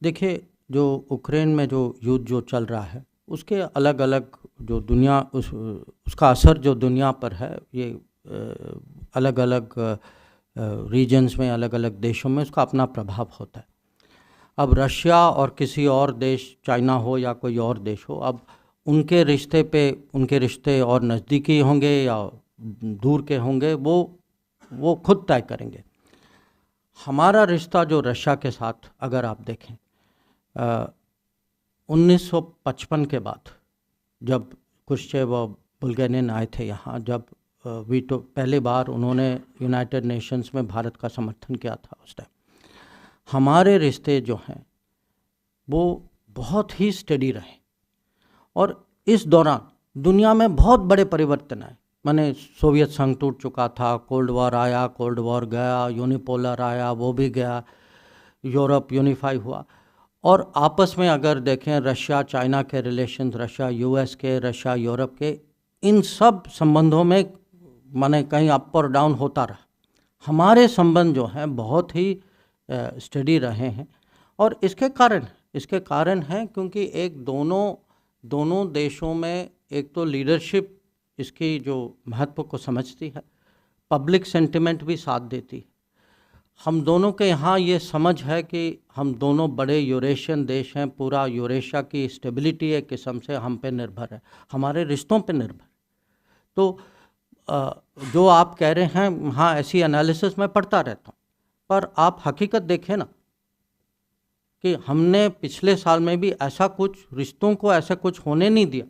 देखिए जो यूक्रेन में जो युद्ध जो चल रहा है उसके अलग अलग जो दुनिया उसका असर जो दुनिया पर है, ये अलग अलग रीजन्स में, अलग अलग देशों में उसका अपना प्रभाव होता है। अब रशिया और किसी और देश, चाइना हो या कोई और देश हो, अब उनके रिश्ते और नज़दीकी होंगे या दूर के होंगे, वो खुद तय करेंगे। हमारा रिश्ता जो रशिया के साथ अगर आप देखें, 1955 के बाद जब क्रुश्चेव और बुल्गेरियन आए थे यहाँ, जब वीटो पहली बार उन्होंने यूनाइटेड नेशंस में भारत का समर्थन किया था, उस टाइम हमारे रिश्ते जो हैं वो बहुत ही स्टेडी रहे। और इस दौरान दुनिया में बहुत बड़े परिवर्तन आए। माने सोवियत संघ टूट चुका था, कोल्ड वॉर आया, कोल्ड वॉर गया, यूनिपोलर आया, वो भी गया, यूरोप यूनिफाई हुआ। और आपस में अगर देखें रशिया चाइना के रिलेशन, रशिया यूएस के, रशिया यूरोप के, इन सब संबंधों में माने कहीं अप और डाउन होता रहा। हमारे संबंध जो हैं बहुत ही स्टडी रहे हैं। और इसके कारण हैं क्योंकि एक दोनों देशों में एक तो लीडरशिप इसकी जो महत्व को समझती है, पब्लिक सेंटिमेंट भी साथ देती है। हम दोनों के यहाँ ये समझ है कि हम दोनों बड़े यूरेशियन देश हैं, पूरा यूरेशिया की स्टेबिलिटी एक किस्म से हम पे निर्भर है, हमारे रिश्तों पे निर्भर। तो जो आप कह रहे हैं, हाँ ऐसी एनालिसिस मैं पढ़ता रहता हूँ, पर आप हकीकत देखें ना कि हमने पिछले साल में भी ऐसा कुछ रिश्तों को ऐसा कुछ होने नहीं दिया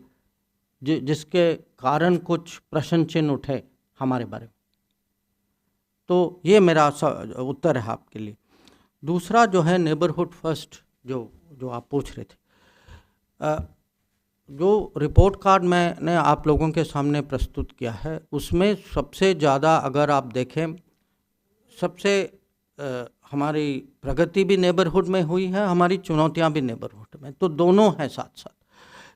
जिसके कारण कुछ प्रश्न चिन्ह उठे हमारे बारे में। तो ये मेरा उत्तर है आपके लिए। दूसरा जो है नेबरहुड फर्स्ट जो आप पूछ रहे थे, जो रिपोर्ट कार्ड मैंने आप लोगों के सामने प्रस्तुत किया है उसमें सबसे ज़्यादा अगर आप देखें, सबसे हमारी प्रगति भी नेबरहुड में हुई है, हमारी चुनौतियां भी नेबरहुड में, तो दोनों हैं साथ साथ।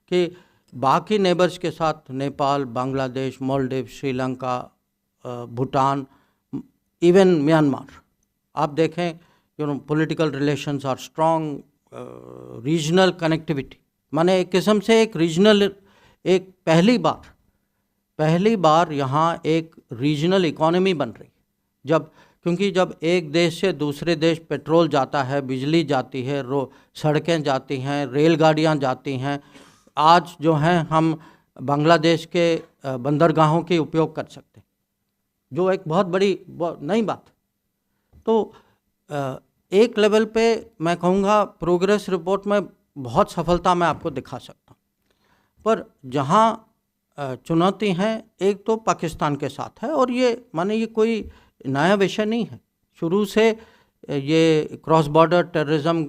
कि बाकी नेबर्स के साथ नेपाल, बांग्लादेश, मालदीव, श्रीलंका, भूटान, इवन म्यांमार, आप देखें political relations are strong, regional connectivity, माने एक किस्म से एक रीजनल, एक पहली बार यहाँ एक रीजनल इकोनॉमी बन रही। क्योंकि जब एक देश से दूसरे देश पेट्रोल जाता है, बिजली जाती है, सड़कें जाती हैं, रेलगाड़ियाँ जाती हैं, आज जो हैं हम बांग्लादेश के बंदरगाहों के उपयोग कर सकते हैं, जो एक बहुत बड़ी नई बात। तो एक लेवल पे मैं कहूँगा प्रोग्रेस रिपोर्ट में बहुत सफलता मैं आपको दिखा सकता हूँ, पर जहाँ चुनौती हैं एक तो पाकिस्तान के साथ है, और ये माने ये कोई नया विषय नहीं है, शुरू से ये क्रॉस बॉर्डर टेररिज्म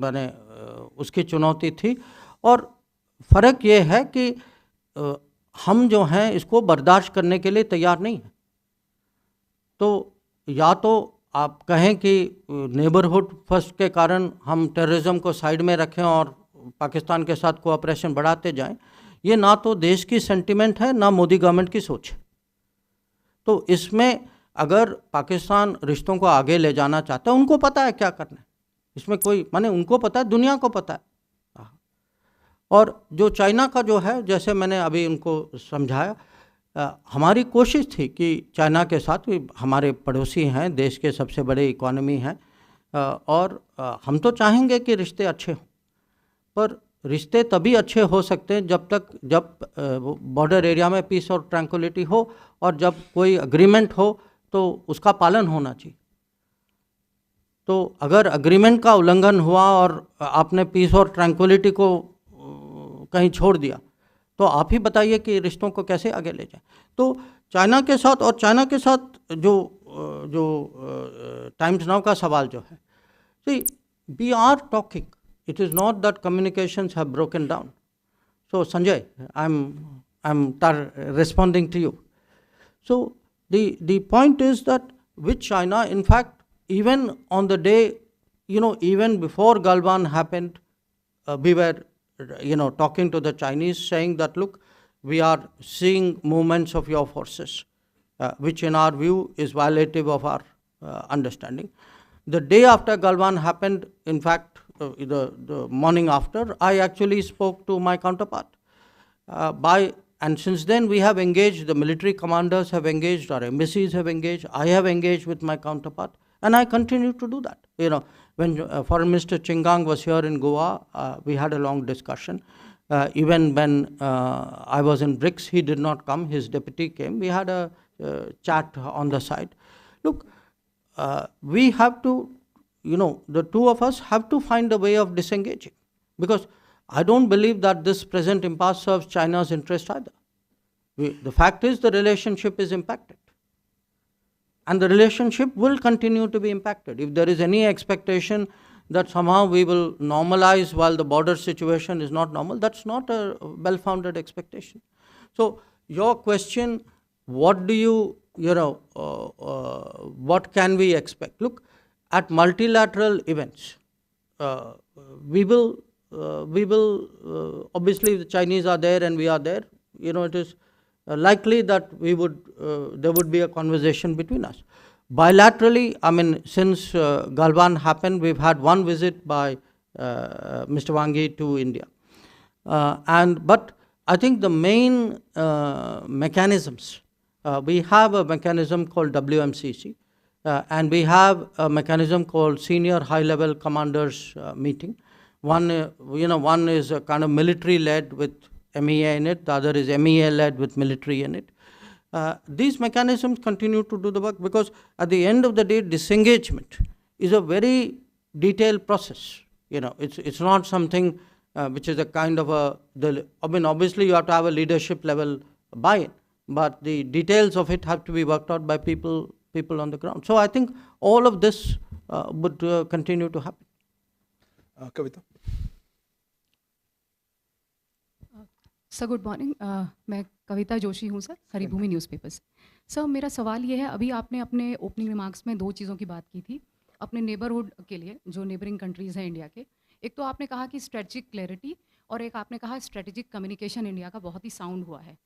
माने उसकी चुनौती थी। और फ़र्क ये है कि हम जो हैं इसको बर्दाश्त करने के लिए तैयार नहीं हैं। तो या तो आप कहें कि नेबरहुड फर्स्ट के कारण हम टेररिज्म को साइड में रखें और पाकिस्तान के साथ कोऑपरेशन बढ़ाते जाएं, ये ना तो देश की सेंटिमेंट है ना मोदी गवर्नमेंट की सोच है। तो इसमें अगर पाकिस्तान रिश्तों को आगे ले जाना चाहता है, उनको पता है क्या करना है, इसमें कोई माने उनको पता है, दुनिया को पता है। और जो चाइना का जो है, जैसे मैंने अभी उनको समझाया, हमारी कोशिश थी कि चाइना के साथ भी, हमारे पड़ोसी हैं, देश के सबसे बड़े इकोनॉमी हैं, और हम तो चाहेंगे कि रिश्ते अच्छे हों, पर रिश्ते तभी अच्छे हो सकते हैं जब बॉर्डर एरिया में पीस और ट्रैंक्विलिटी हो, और जब कोई अग्रीमेंट हो तो उसका पालन होना चाहिए। तो अगर अग्रीमेंट का उल्लंघन हुआ और आपने पीस और ट्रैंक्विलिटी को कहीं छोड़ दिया, तो आप ही बताइए कि रिश्तों को कैसे आगे ले जाए। तो चाइना के साथ, और चाइना के साथ जो टाइम्स नाउ का सवाल जो है, see we are talking, it is not that communications have broken down. So Sanjay, I'm responding to you. So the point is that with China, in fact, even on the day, even before Galwan happened, we were, talking to the Chinese, saying that, look, we are seeing movements of your forces, which in our view is violative of our understanding. The day after Galwan happened, in fact, the morning after, I actually spoke to my counterpart. And since then we have engaged, the military commanders have engaged, our embassies have engaged, I have engaged with my counterpart, and I continue to do that. When Foreign Minister Chingang was here in Goa, we had a long discussion. Even when I was in BRICS, he did not come, his deputy came. We had a chat on the side. Look, we have to, the two of us have to find a way of disengaging, because I don't believe that this present impasse serves China's interest either. The fact is the relationship is impacted, and the relationship will continue to be impacted. If there is any expectation that somehow we will normalize while the border situation is not normal, that's not a well-founded expectation. So your question, what do you, what can we expect? Look, at multilateral events, we will obviously the Chinese are there and we are there. It is likely that there would be a conversation between us. Bilaterally, I mean, since Galwan happened, we've had one visit by Mr. Wang Yi to India, but I think the main mechanisms, we have a mechanism called WMCC. And we have a mechanism called Senior High-Level Commanders Meeting. One is a kind of military-led with MEA in it. The other is MEA-led with military in it. These mechanisms continue to do the work, because at the end of the day, disengagement is a very detailed process. It's not something which is a kind of obviously you have to have a leadership level buy-in, but the details of it have to be worked out by people on the ground. So I think all of this would continue to happen. Kavita. Sir good morning, मैं कविता जोशी हूँ sir, Haribhoomi newspaper से। Sir मेरा सवाल ये है, अभी आपने अपने ओपनिंग रिमार्क्स में दो चीज़ों की बात की थी अपने नेबरहुड के लिए, जो नेबरिंग कंट्रीज़ हैं इंडिया के। एक तो आपने कहा कि स्ट्रेटजिक क्लैरिटी, और एक आपने कहा स्ट्रेटेजिक कम्युनिकेशन इंडिया का बहुत ही साउंड हुआ है।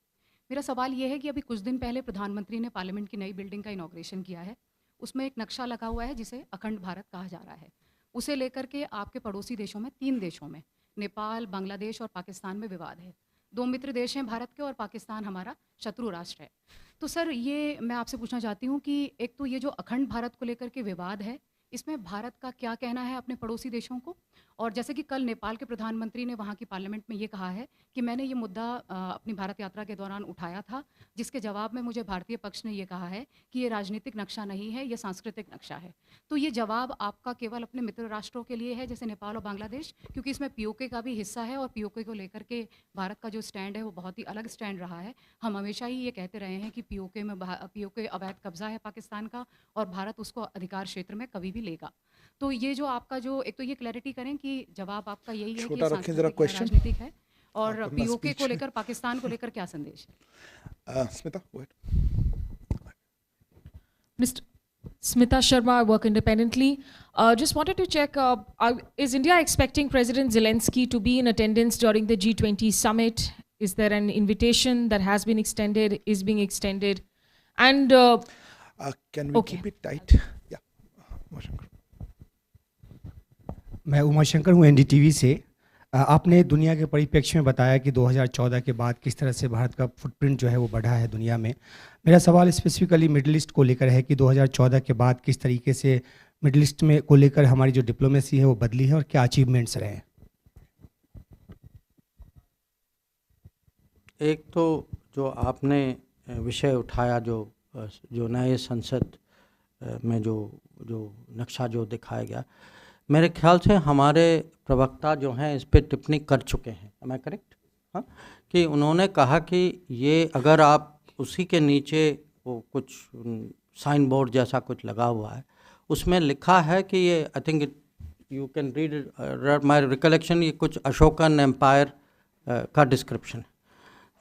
मेरा सवाल ये है कि अभी कुछ दिन पहले प्रधानमंत्री ने पार्लियामेंट की नई बिल्डिंग का इनॉग्रेशन किया है, उसमें एक नक्शा लगा हुआ है जिसे अखंड भारत कहा जा रहा है। उसे लेकर के आपके पड़ोसी देशों में, 3 देशों में, नेपाल, बांग्लादेश और पाकिस्तान में विवाद है। 2 मित्र देश हैं भारत के, और पाकिस्तान हमारा शत्रु राष्ट्र है। तो सर ये मैं आपसे पूछना चाहती हूँ कि एक तो ये जो अखंड भारत को लेकर के विवाद है, इसमें भारत का क्या कहना है अपने पड़ोसी देशों को? और जैसे कि कल नेपाल के प्रधानमंत्री ने वहाँ की पार्लियामेंट में ये कहा है कि मैंने ये मुद्दा अपनी भारत यात्रा के दौरान उठाया था, जिसके जवाब में मुझे भारतीय पक्ष ने ये कहा है कि ये राजनीतिक नक्शा नहीं है, ये सांस्कृतिक नक्शा है। तो ये जवाब आपका केवल अपने मित्र राष्ट्रों के लिए है, जैसे नेपाल और बांग्लादेश, क्योंकि इसमें पीओके का भी हिस्सा है, और पीओके को लेकर के भारत का जो स्टैंड है वो बहुत ही अलग स्टैंड रहा है। हम हमेशा ही ये कहते रहे हैं कि पीओके अवैध कब्जा है पाकिस्तान का, और भारत उसको अधिकार क्षेत्र में कभी भी लेगा। तो ये जो आपका जो, एक तो ये क्लैरिटी करें कि जवाब आपका यही है कि सांस्कृतिक राजनीतिक है, और पीओके को लेकर, पाकिस्तान को लेकर क्या संदेश है? Smita, go ahead. Mr. Smita Sharma, I work independently. Just wanted to check, is India expecting President Zelensky to be in attendance during the G20 summit? Is there an invitation that has been extended, is being extended? And Can we Okay. keep it tight? Yeah. Umashankar. मैं उमाशंकर हूँ NDTV से। आपने दुनिया के परिप्रेक्ष्य में बताया कि 2014 के बाद किस तरह से भारत का फुटप्रिंट जो है वो बढ़ा है दुनिया में। मेरा सवाल स्पेसिफिकली मिडिल ईस्ट को लेकर है कि 2014 के बाद किस तरीके से मिडिल ईस्ट में को लेकर हमारी जो डिप्लोमेसी है वो बदली है और क्या अचीवमेंट्स रहे हैं। एक तो जो आपने विषय उठाया, जो नए संसद में जो नक्शा जो दिखाया गया, मेरे ख्याल से हमारे प्रवक्ता जो हैं इस पे टिप्पणी कर चुके हैं। Am I correct? हाँ, कि उन्होंने कहा कि ये अगर आप उसी के नीचे वो कुछ साइन बोर्ड जैसा कुछ लगा हुआ है, उसमें लिखा है कि ये आई think you can read my recollection, ये कुछ अशोकन एम्पायर का डिस्क्रिप्शन है।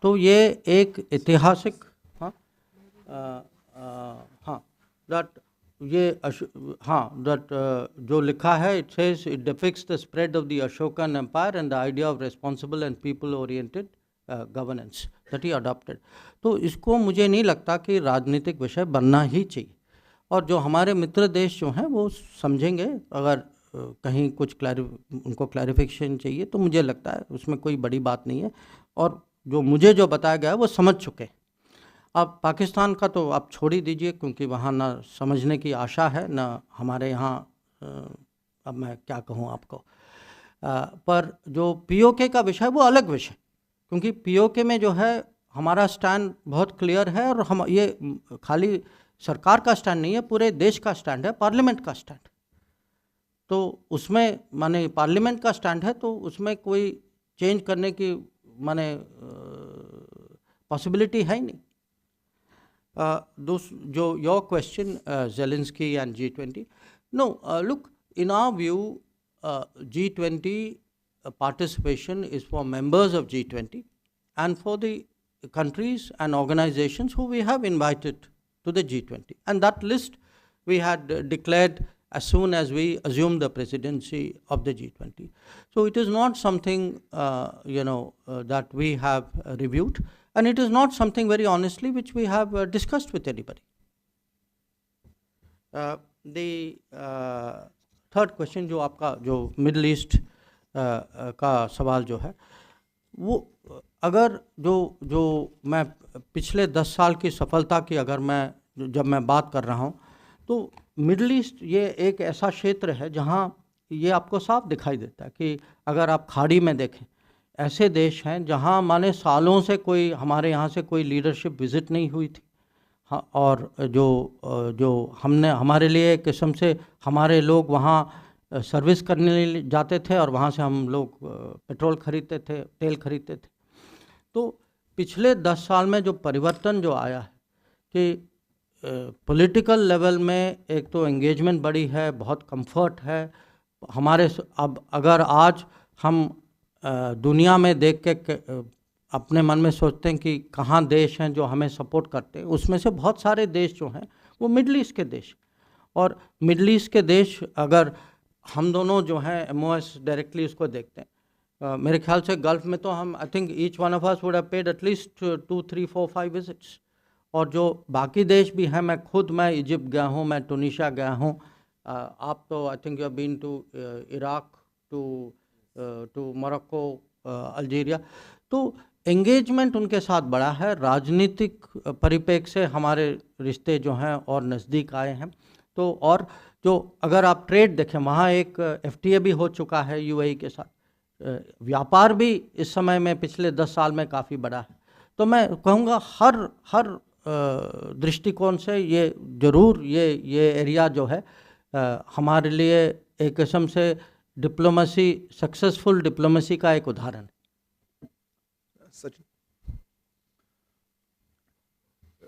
तो ये एक ऐतिहासिक जो लिखा है, it says it depicts the spread of the Ashokan empire and the idea of responsible and people oriented governance that he adopted. तो इसको मुझे नहीं लगता कि राजनीतिक विषय बनना ही चाहिए, और जो हमारे मित्र देश जो हैं वो समझेंगे। अगर कहीं कुछ उनको क्लैरिफिकेशन चाहिए तो मुझे लगता है उसमें कोई बड़ी बात नहीं है, और जो मुझे जो बताया गया है वो समझ चुके। अब पाकिस्तान का तो आप छोड़ ही दीजिए, क्योंकि वहाँ ना समझने की आशा है ना हमारे यहाँ। अब मैं क्या कहूँ आपको, पर जो पीओके का विषय वो अलग विषय, क्योंकि पीओके में जो है हमारा स्टैंड बहुत क्लियर है, और हम ये खाली सरकार का स्टैंड नहीं है, पूरे देश का स्टैंड है, पार्लियामेंट का स्टैंड। तो उसमें माने पार्लियामेंट का स्टैंड है, तो उसमें कोई चेंज करने की माने पॉसिबिलिटी है ही नहीं। जो your question Zelensky and G20, no, look, in our view, G20 participation is for members of G20 and for the countries and organizations who we have invited to the G20, and that list we had declared as soon as we assumed the presidency of the G20. So it is not something that we have reviewed, and it is not something, very honestly, which we have discussed with anybody. The third question जो आपका जो middle east का सवाल जो है, वो अगर जो मैं पिछले 10 साल की सफलता की अगर जब मैं बात कर रहा हूँ, तो मिडल ईस्ट ये एक ऐसा क्षेत्र है जहाँ ये आपको साफ दिखाई देता है कि अगर आप खाड़ी में देखें, ऐसे देश हैं जहाँ माने सालों से कोई हमारे यहाँ से कोई लीडरशिप विज़िट नहीं हुई थी। हाँ, और जो हमने हमारे लिए एक किस्म से हमारे लोग वहाँ सर्विस करने जाते थे, और वहाँ से हम लोग पेट्रोल खरीदते थे, तेल खरीदते थे। तो पिछले 10 साल में जो परिवर्तन जो आया है कि पॉलिटिकल लेवल में एक तो एंगेजमेंट बढ़ी है, बहुत कंफर्ट है हमारे। अब अगर आज हम दुनिया में देख के अपने मन में सोचते हैं कि कहाँ देश हैं जो हमें सपोर्ट करते हैं, उसमें से बहुत सारे देश जो हैं वो मिडल ईस्ट के देश। और मिडल ईस्ट के देश अगर हम दोनों जो हैं MOS डायरेक्टली उसको देखते हैं, मेरे ख्याल से गल्फ़ में तो हम I think each one of us would have paid at least 2, 3, 4, 5 visits. और जो बाकी देश भी हैं, मैं इजिप्ट गया हूँ, मैं टूनीशिया गया हूँ, आप तो I think you have been to Iraq, to Morocco, Algeria. तो एंगेजमेंट उनके साथ बढ़ा है, राजनीतिक परिप्रेक्ष्य से हमारे रिश्ते जो हैं और नज़दीक आए हैं। तो और जो अगर आप ट्रेड देखें, वहाँ एक FTA भी हो चुका है UAE के साथ, व्यापार भी इस समय में पिछले 10 साल में काफ़ी बढ़ा है। तो मैं कहूँगा हर दृष्टिकोण से ये ज़रूर ये एरिया जो है हमारे लिए एक किस्म से डिप्लोमेसी, सक्सेसफुल डिप्लोमेसी का एक उदाहरण है। Sachin.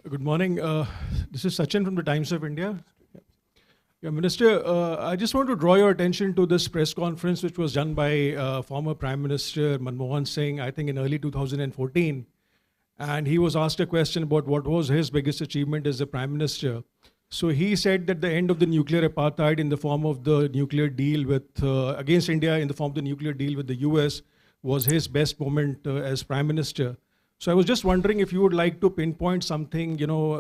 Good morning. This is Sachin from the Times of India. Yeah, Minister, I just want to draw your attention to this press conference which was done by former Prime Minister Manmohan Singh, I think in early 2014. And he was asked a question about what was his biggest achievement as the Prime Minister. So he said that the end of the nuclear apartheid in the form of the nuclear deal with against India in the form of the nuclear deal with the US was his best moment as Prime Minister. So I was just wondering if you would like to pinpoint something,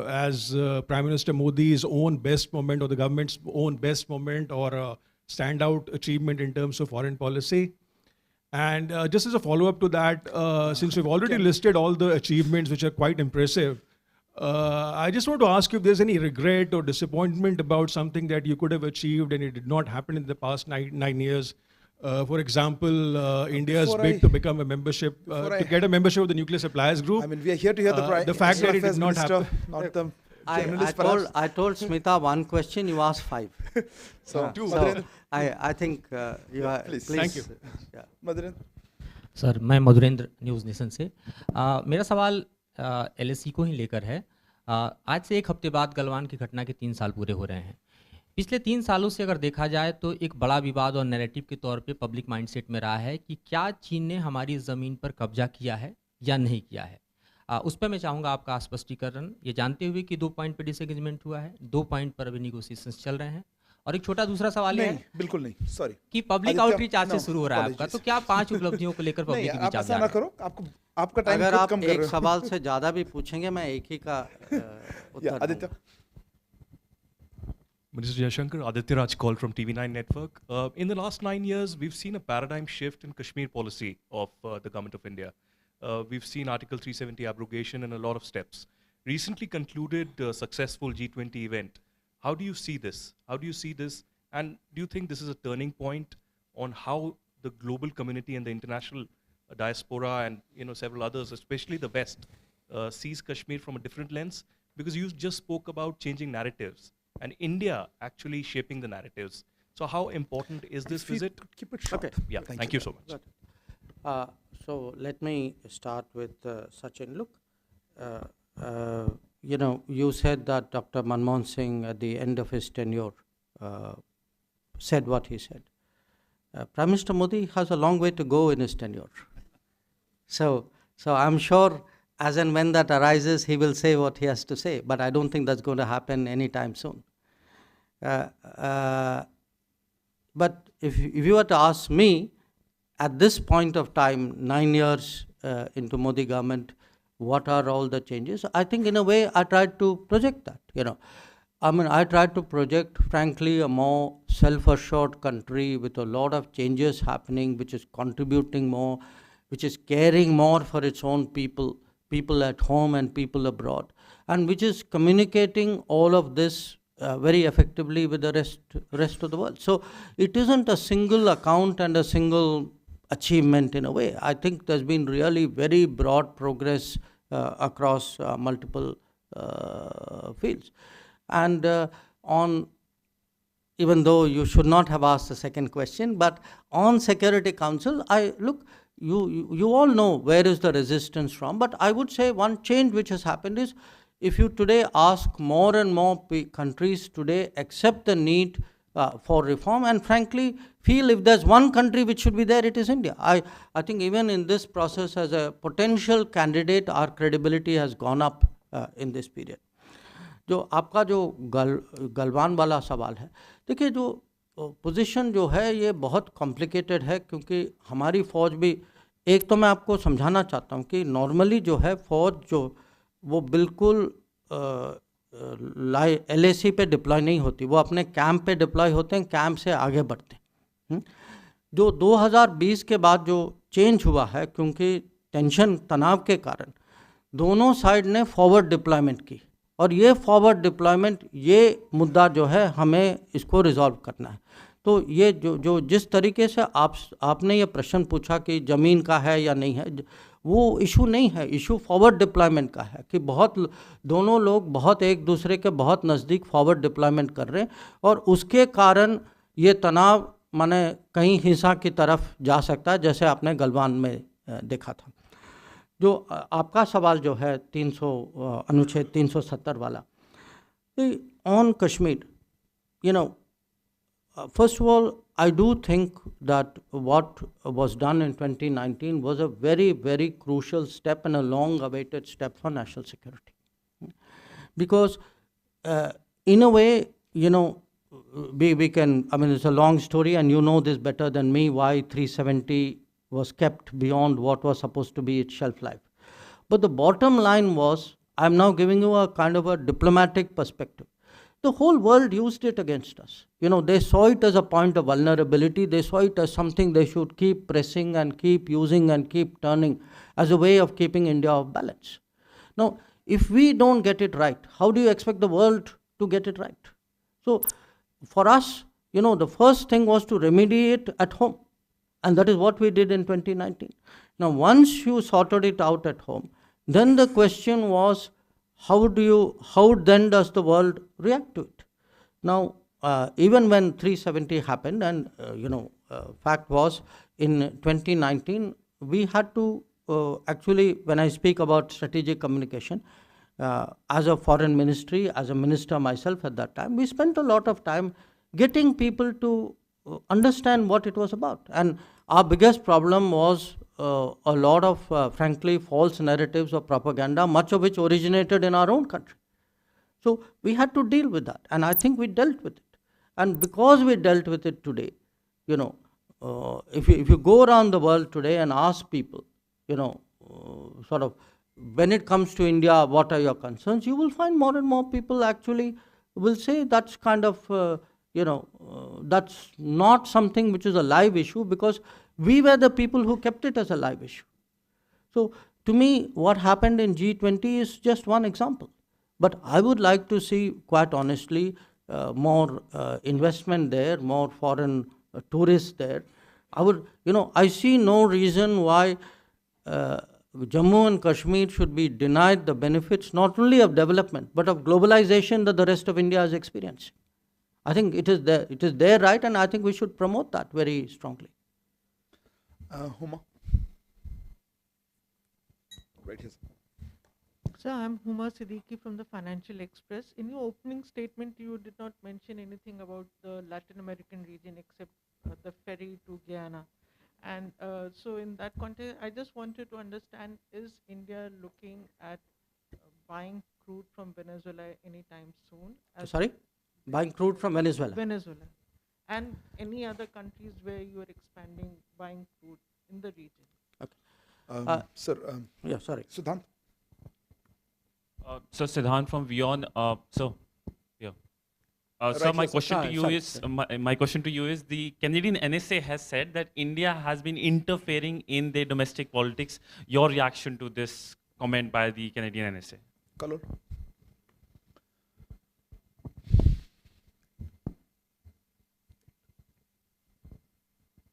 as Prime Minister Modi's own best moment or the government's own best moment or a standout achievement in terms of foreign policy. And just as a follow-up to that, since we've already listed all the achievements which are quite impressive, I just want to ask you if there's any regret or disappointment about something that you could have achieved and it did not happen in the past nine years. For example, India's bid to become a membership, to get a membership of the Nuclear Suppliers Group. I mean, we are here to hear the fact that it did not happen. Not the I journalist, told, perhaps. I told Smita one question, you asked five. So, So I think you are, please. Thank you. Yeah. Madhurendra. Sir मैं Madhurendra news nation से मेरा सवाल LAC को ही लेकर है। आज से एक हफ्ते बाद गलवान की घटना के 3 साल पूरे हो रहे हैं। पिछले 3 सालों से अगर देखा जाए तो एक बड़ा विवाद और नैरेटिव के तौर पे पब्लिक माइंडसेट में रहा है कि क्या चीन ने हमारी ज़मीन पर कब्जा किया है या नहीं किया है। उस पर मैं चाहूँगा आपका स्पष्टीकरण, ये जानते हुए कि 2 पॉइंट पर डिसएग्रीमेंट हुआ है, 2 पॉइंट पर अभी निगोशिएशंस चल रहे हैं। और एक छोटा दूसरा सवाल है बिल्कुल नहीं, सॉरी, कि पब्लिक आउटरीच आज से शुरू हो रहा है आपका, तो क्या 5 उपलब्धियों को लेकर पब्लिक के बीच आप जा रहे हैं? करो, आपका टाइम अगर आप कम कर एक रहे हो। सवाल से ज़्यादा भी पूछेंगे मैं एक ही का उत्तर आदित्य। दूंगा। Mr. Jayashankar, Aditya Raj call from TV9 Network. In the last 9 years, we've seen a paradigm shift in Kashmir policy of the government of India. We've seen Article 370 abrogation and a lot of steps. Recently concluded successful G20 event. How do you see this? How do you see this? And do you think this is a turning point on how the global community and the international diaspora and several others, especially the West, sees Kashmir from a different lens? Because you just spoke about changing narratives and India actually shaping the narratives. So how important is this visit? Keep it short. Okay. Yeah, thank you so much. So let me start with Sachin. Look, you said that Dr. Manmohan Singh at the end of his tenure said what he said. Prime Minister Modi has a long way to go in his tenure. So I'm sure as and when that arises, he will say what he has to say, but I don't think that's going to happen anytime soon. But if you were to ask me, at this point of time, 9 years into Modi government, what are all the changes? I think in a way I tried to project that, I tried to project, frankly, a more self-assured country with a lot of changes happening, which is contributing more, which is caring more for its own people at home and people abroad, and which is communicating all of this very effectively with the rest of the world. So it isn't a single account and a single achievement in a way. I think there's been really very broad progress across multiple fields. And even though you should not have asked the second question, but on Security Council, you all know where is the resistance from, but I would say one change which has happened is, if you today ask more and more countries today accept the need for reform, and frankly feel if there's one country which should be there, it is India. I think even in this process as a potential candidate, our credibility has gone up in this period. जो आपका जो गलवान वाला सवाल है, देखिए जो position जो है ये बहुत कॉम्प्लिकेटेड है, क्योंकि हमारी फ़ौज भी, एक तो मैं आपको समझाना चाहता हूँ कि नॉर्मली जो है फ़ौज जो वो बिल्कुल LAC पे डिप्लॉय नहीं होती, वो अपने कैंप पे डिप्लॉय होते हैं, कैंप से आगे बढ़ते हैं। जो 2020 के बाद जो चेंज हुआ है, क्योंकि टेंशन तनाव के कारण दोनों साइड ने फॉरवर्ड डिप्लॉयमेंट की, और ये फॉरवर्ड डिप्लॉयमेंट, ये मुद्दा जो है हमें इसको रिजॉल्व करना है। तो ये जो जिस तरीके से आपने ये प्रश्न पूछा कि ज़मीन का है या नहीं है, वो इशू नहीं है, इशू फॉरवर्ड डिप्लॉयमेंट का है कि दोनों लोग बहुत एक दूसरे के बहुत नज़दीक फॉरवर्ड डिप्लॉयमेंट कर रहे हैं, और उसके कारण ये तनाव माने कहीं हिंसा की तरफ जा सकता है, जैसे आपने गलवान में देखा था। जो आपका सवाल जो है अनुच्छेद 370 वाला, on Kashmir, first of all, I do think that what was done in 2019 was a very, very crucial step and a long-awaited step for national security. Because in a way, we can, it's a long story, and you know this better than me, why 370 was kept beyond what was supposed to be its shelf life. But the bottom line was, I'm now giving you a kind of a diplomatic perspective. The whole world used it against us. You know, they saw it as a point of vulnerability. They saw it as something they should keep pressing and keep using and keep turning as a way of keeping India off balance. Now, if we don't get it right, how do you expect the world to get it right? So, for us, you know, the first thing was to remediate at home. And that is what we did in 2019. Now, once you sorted it out at home, then the question was, how then does the world react to it? Now, even when 370 happened, and fact was, in 2019, we had to actually, when I speak about strategic communication, as a foreign ministry, as a minister myself at that time, we spent a lot of time getting people to understand what it was about. And our biggest problem was a lot of, frankly, false narratives or propaganda, much of which originated in our own country. So we had to deal with that, and I think we dealt with it. And because we dealt with it today, you know, if you go around the world today and ask people, you know, sort of, when it comes to India, what are your concerns, you will find more and more people actually will say that's kind of, that's not something which is a live issue, because we were the people who kept it as a live issue. So to me, what happened in G20 is just one example. But I would like to see, quite honestly, more investment there, more foreign tourists there. I see no reason why Jammu and Kashmir should be denied the benefits not only of development, but of globalization that the rest of India has experienced. I think it is their right, and I think we should promote that very strongly. Huma. Right here. Sir, I'm Huma Siddiqui from the Financial Express. In your opening statement, you did not mention anything about the Latin American region except the ferry to Guyana. And so in that context, I just wanted to understand, is India looking at buying crude from Venezuela anytime soon? Sorry? Buying crude from Venezuela? Venezuela. And any other countries where you are expanding buying crude in the region? Okay. Sir, yeah, sorry. Siddhant. So Siddhant from Vion. So my question to you is my question to you is, the Canadian NSA has said that India has been interfering in their domestic politics. Your reaction to this comment by the Canadian NSA? Kalol.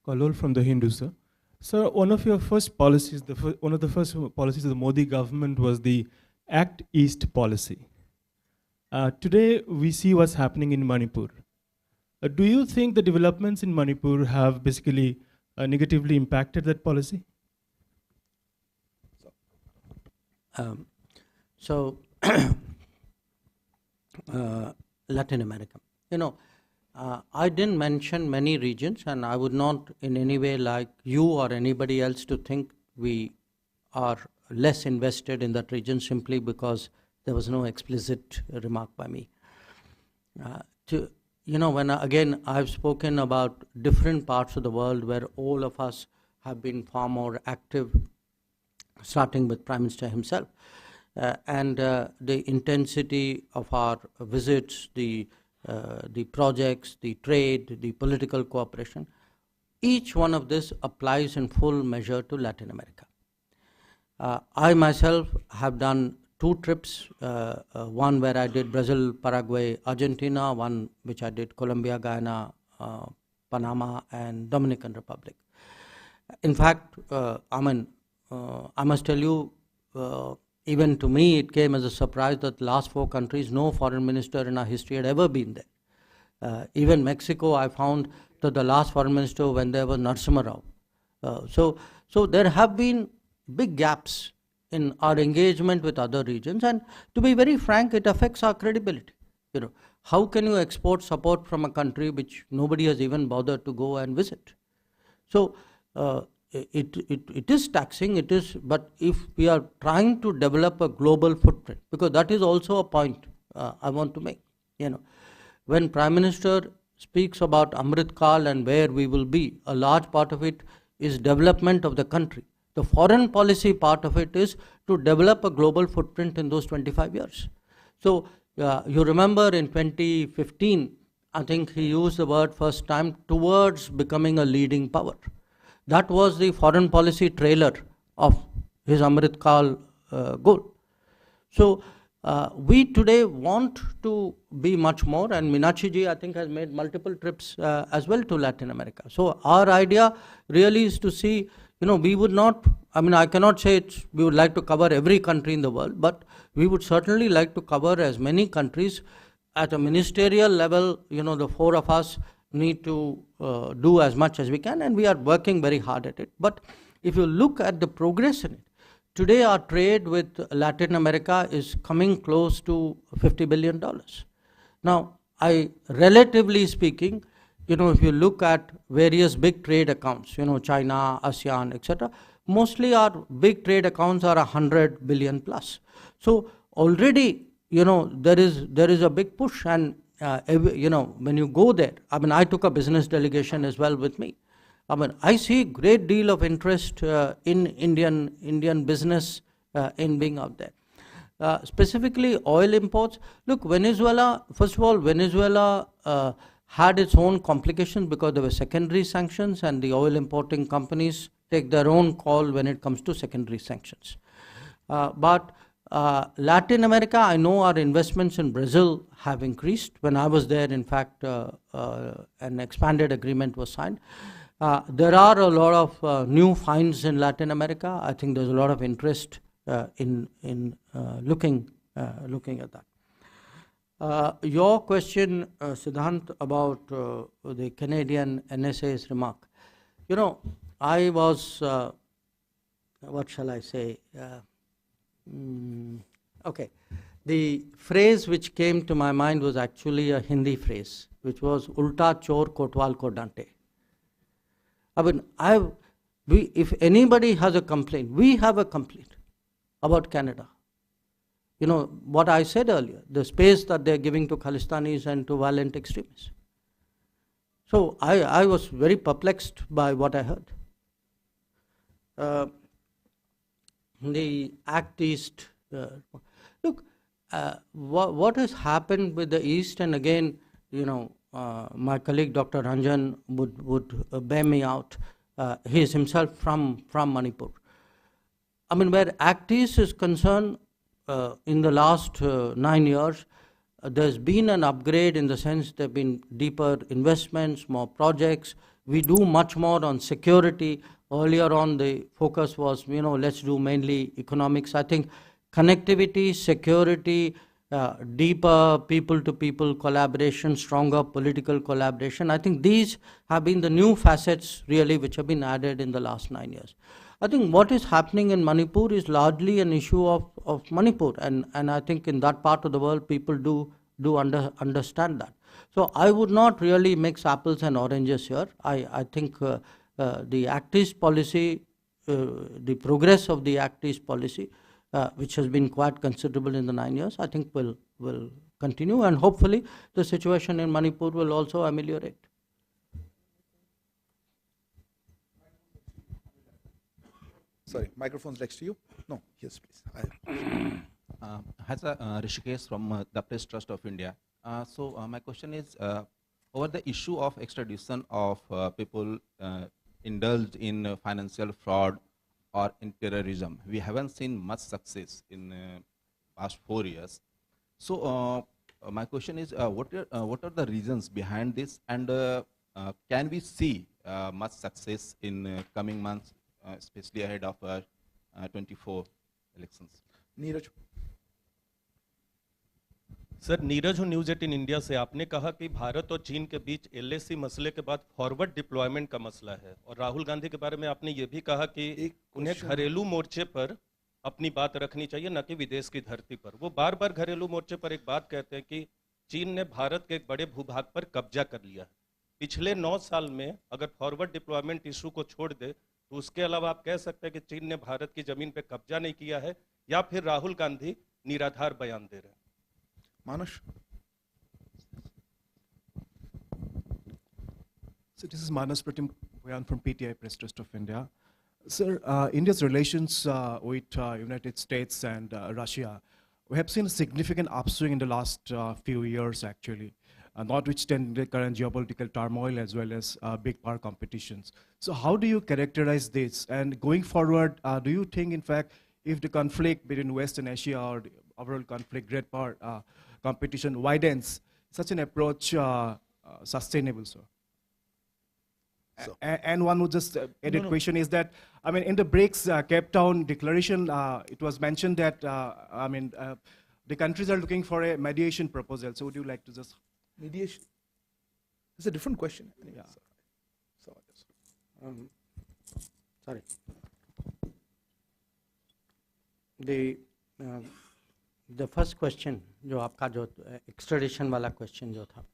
Kalol from the Hindu, sir. Sir, one of your first policies, one of the first policies of the Modi government was the Act East policy. Today, we see what's happening in Manipur. Do you think the developments in Manipur have basically negatively impacted that policy? Latin America. You know, I didn't mention many regions, and I would not in any way like you or anybody else to think we are less invested in that region simply because there was no explicit remark by me. When I've spoken about different parts of the world where all of us have been far more active, starting with Prime Minister himself, and the intensity of our visits, the projects, the trade, the political cooperation, each one of this applies in full measure to Latin America. I myself have done 2 trips, one where I did Brazil, Paraguay, Argentina, one which I did Colombia, Guyana, Panama, and Dominican Republic. In fact, I must tell you, even to me, it came as a surprise that the last 4 countries, no foreign minister in our history had ever been there. Even Mexico, I found that the last foreign minister who went there was Narasimha Rao. So there have been big gaps in our engagement with other regions, and to be very frank, it affects our credibility. You know, how can you export support from a country which nobody has even bothered to go and visit? So it is taxing, but if we are trying to develop a global footprint, because that is also a point I want to make. You know, when Prime Minister speaks about Amrit Kal and where we will be, a large part of it is development of the country. The foreign policy part of it is to develop a global footprint in those 25 years. So you remember in 2015, I think he used the word first time, towards becoming a leading power. That was the foreign policy trailer of his Amrit Kal goal. So we today want to be much more, and Meenakshi ji, I think, has made multiple trips as well to Latin America. So our idea really is to see, we would not, I cannot say we would like to cover every country in the world, but we would certainly like to cover as many countries. At a ministerial level, the four of us need to do as much as we can, and we are working very hard at it. But if you look at the progress in it, today our trade with Latin America is coming close to $50 billion. Now, relatively speaking, if you look at various big trade accounts, China, ASEAN, etc., mostly our big trade accounts are 100 billion plus. So already, there is a big push, and when you go there, I took a business delegation as well with me. I see a great deal of interest in Indian business in being out there. Specifically oil imports. Look, Venezuela, first of all, Venezuela had its own complications because there were secondary sanctions, and the oil importing companies take their own call when it comes to secondary sanctions. But Latin America, I know our investments in Brazil have increased. When I was there, in fact, an expanded agreement was signed. There are a lot of new finds in Latin America. I think there's a lot of interest in looking at that. Your question, Siddhant, about the Canadian NSA's remark. I was, what shall I say? Okay. The phrase which came to my mind was actually a Hindi phrase, which was Ulta Chor Kotwal Ko Dante. If anybody has a complaint, we have a complaint about Canada. What I said earlier, the space that they're giving to Khalistanis and to violent extremists. So I was very perplexed by what I heard. The Act East, look, what has happened with the East, and again, my colleague Dr. Ranjan would bear me out. He is himself from Manipur. Where Act East is concerned, in the last 9 years, there's been an upgrade in the sense there have been deeper investments, more projects. We do much more on security. Earlier on, the focus was, let's do mainly economics. I think connectivity, security, deeper people-to-people collaboration, stronger political collaboration. I think these have been the new facets, really, which have been added in the last 9 years. I think what is happening in Manipur is largely an issue of Manipur, and I think in that part of the world, people do understand that. So I would not really mix apples and oranges here. I think the Act East policy, the progress of the Act East policy, which has been quite considerable in the 9 years, I think will continue, and hopefully the situation in Manipur will also ameliorate. Sorry, microphone's next to you. No, yes, please. Rishikesh from the Press Trust of India. So my question is, over the issue of extradition of people indulged in financial fraud or in terrorism, we haven't seen much success in past 4 years. So my question is, what are the reasons behind this, and can we see much success in coming months, especially ahead of 24 elections? Neeraj. Sir, Neeraj हूँ news 18 India से। आपने कहा कि भारत और चीन के बीच LAC मसले के बाद फॉरवर्ड डिप्लॉयमेंट का मसला है, और राहुल गांधी के बारे में आपने ये भी कहा कि उन्हें घरेलू मोर्चे पर अपनी बात रखनी चाहिए, न कि विदेश की धरती पर। वो बार बार घरेलू मोर्चे पर एक बात कहते हैं कि चीन ने भारत के एक बड़े भूभाग पर कब्जा कर लिया है। पिछले 9 साल में अगर फॉरवर्ड डिप्लॉयमेंट इशू को छोड़ दे, तो उसके अलावा आप कह सकते हैं कि चीन ने भारत की जमीन पर कब्जा नहीं किया है, या फिर राहुल गांधी निराधार बयान दे रहे हैं? Manush. So this is Manas Pratim Bhuyan from PTI Press Trust of India. Sir, India's relations with United States and Russia, we have seen a significant upswing in the last few years, actually, notwithstanding the current geopolitical turmoil as well as big power competitions. So how do you characterize this? And going forward, do you think, in fact, if the conflict between West and Asia or the overall conflict, great power competition widens, such an approach sustainable, sir? And one would just added question is that, I mean, in the BRICS Cape Town declaration, it was mentioned that, the countries are looking for a mediation proposal. So would you like to just... Mediation? It's a different question. Yeah. Sorry. The first question, जो आपका जो extradition वाला question जो था,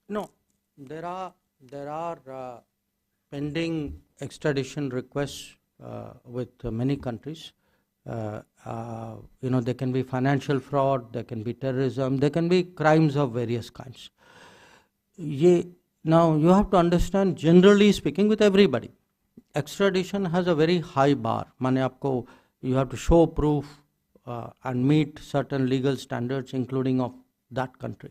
no, there are pending extradition requests with many countries. There can be financial fraud, there can be terrorism, there can be crimes of various kinds. Now you have to understand, generally speaking, with everybody, extradition has a very high bar. You have to show proof and meet certain legal standards, including of that country.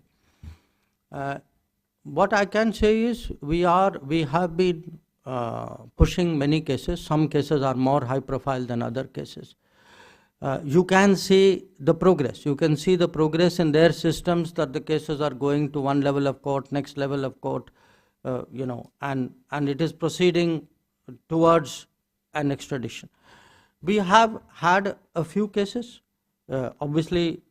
What I can say is we have been pushing many cases. Some cases are more high profile than other cases. You can see the progress. You can see the progress in their systems, that the cases are going to one level of court, next level of court, and it is proceeding towards an extradition. We have had a few cases. Obviously,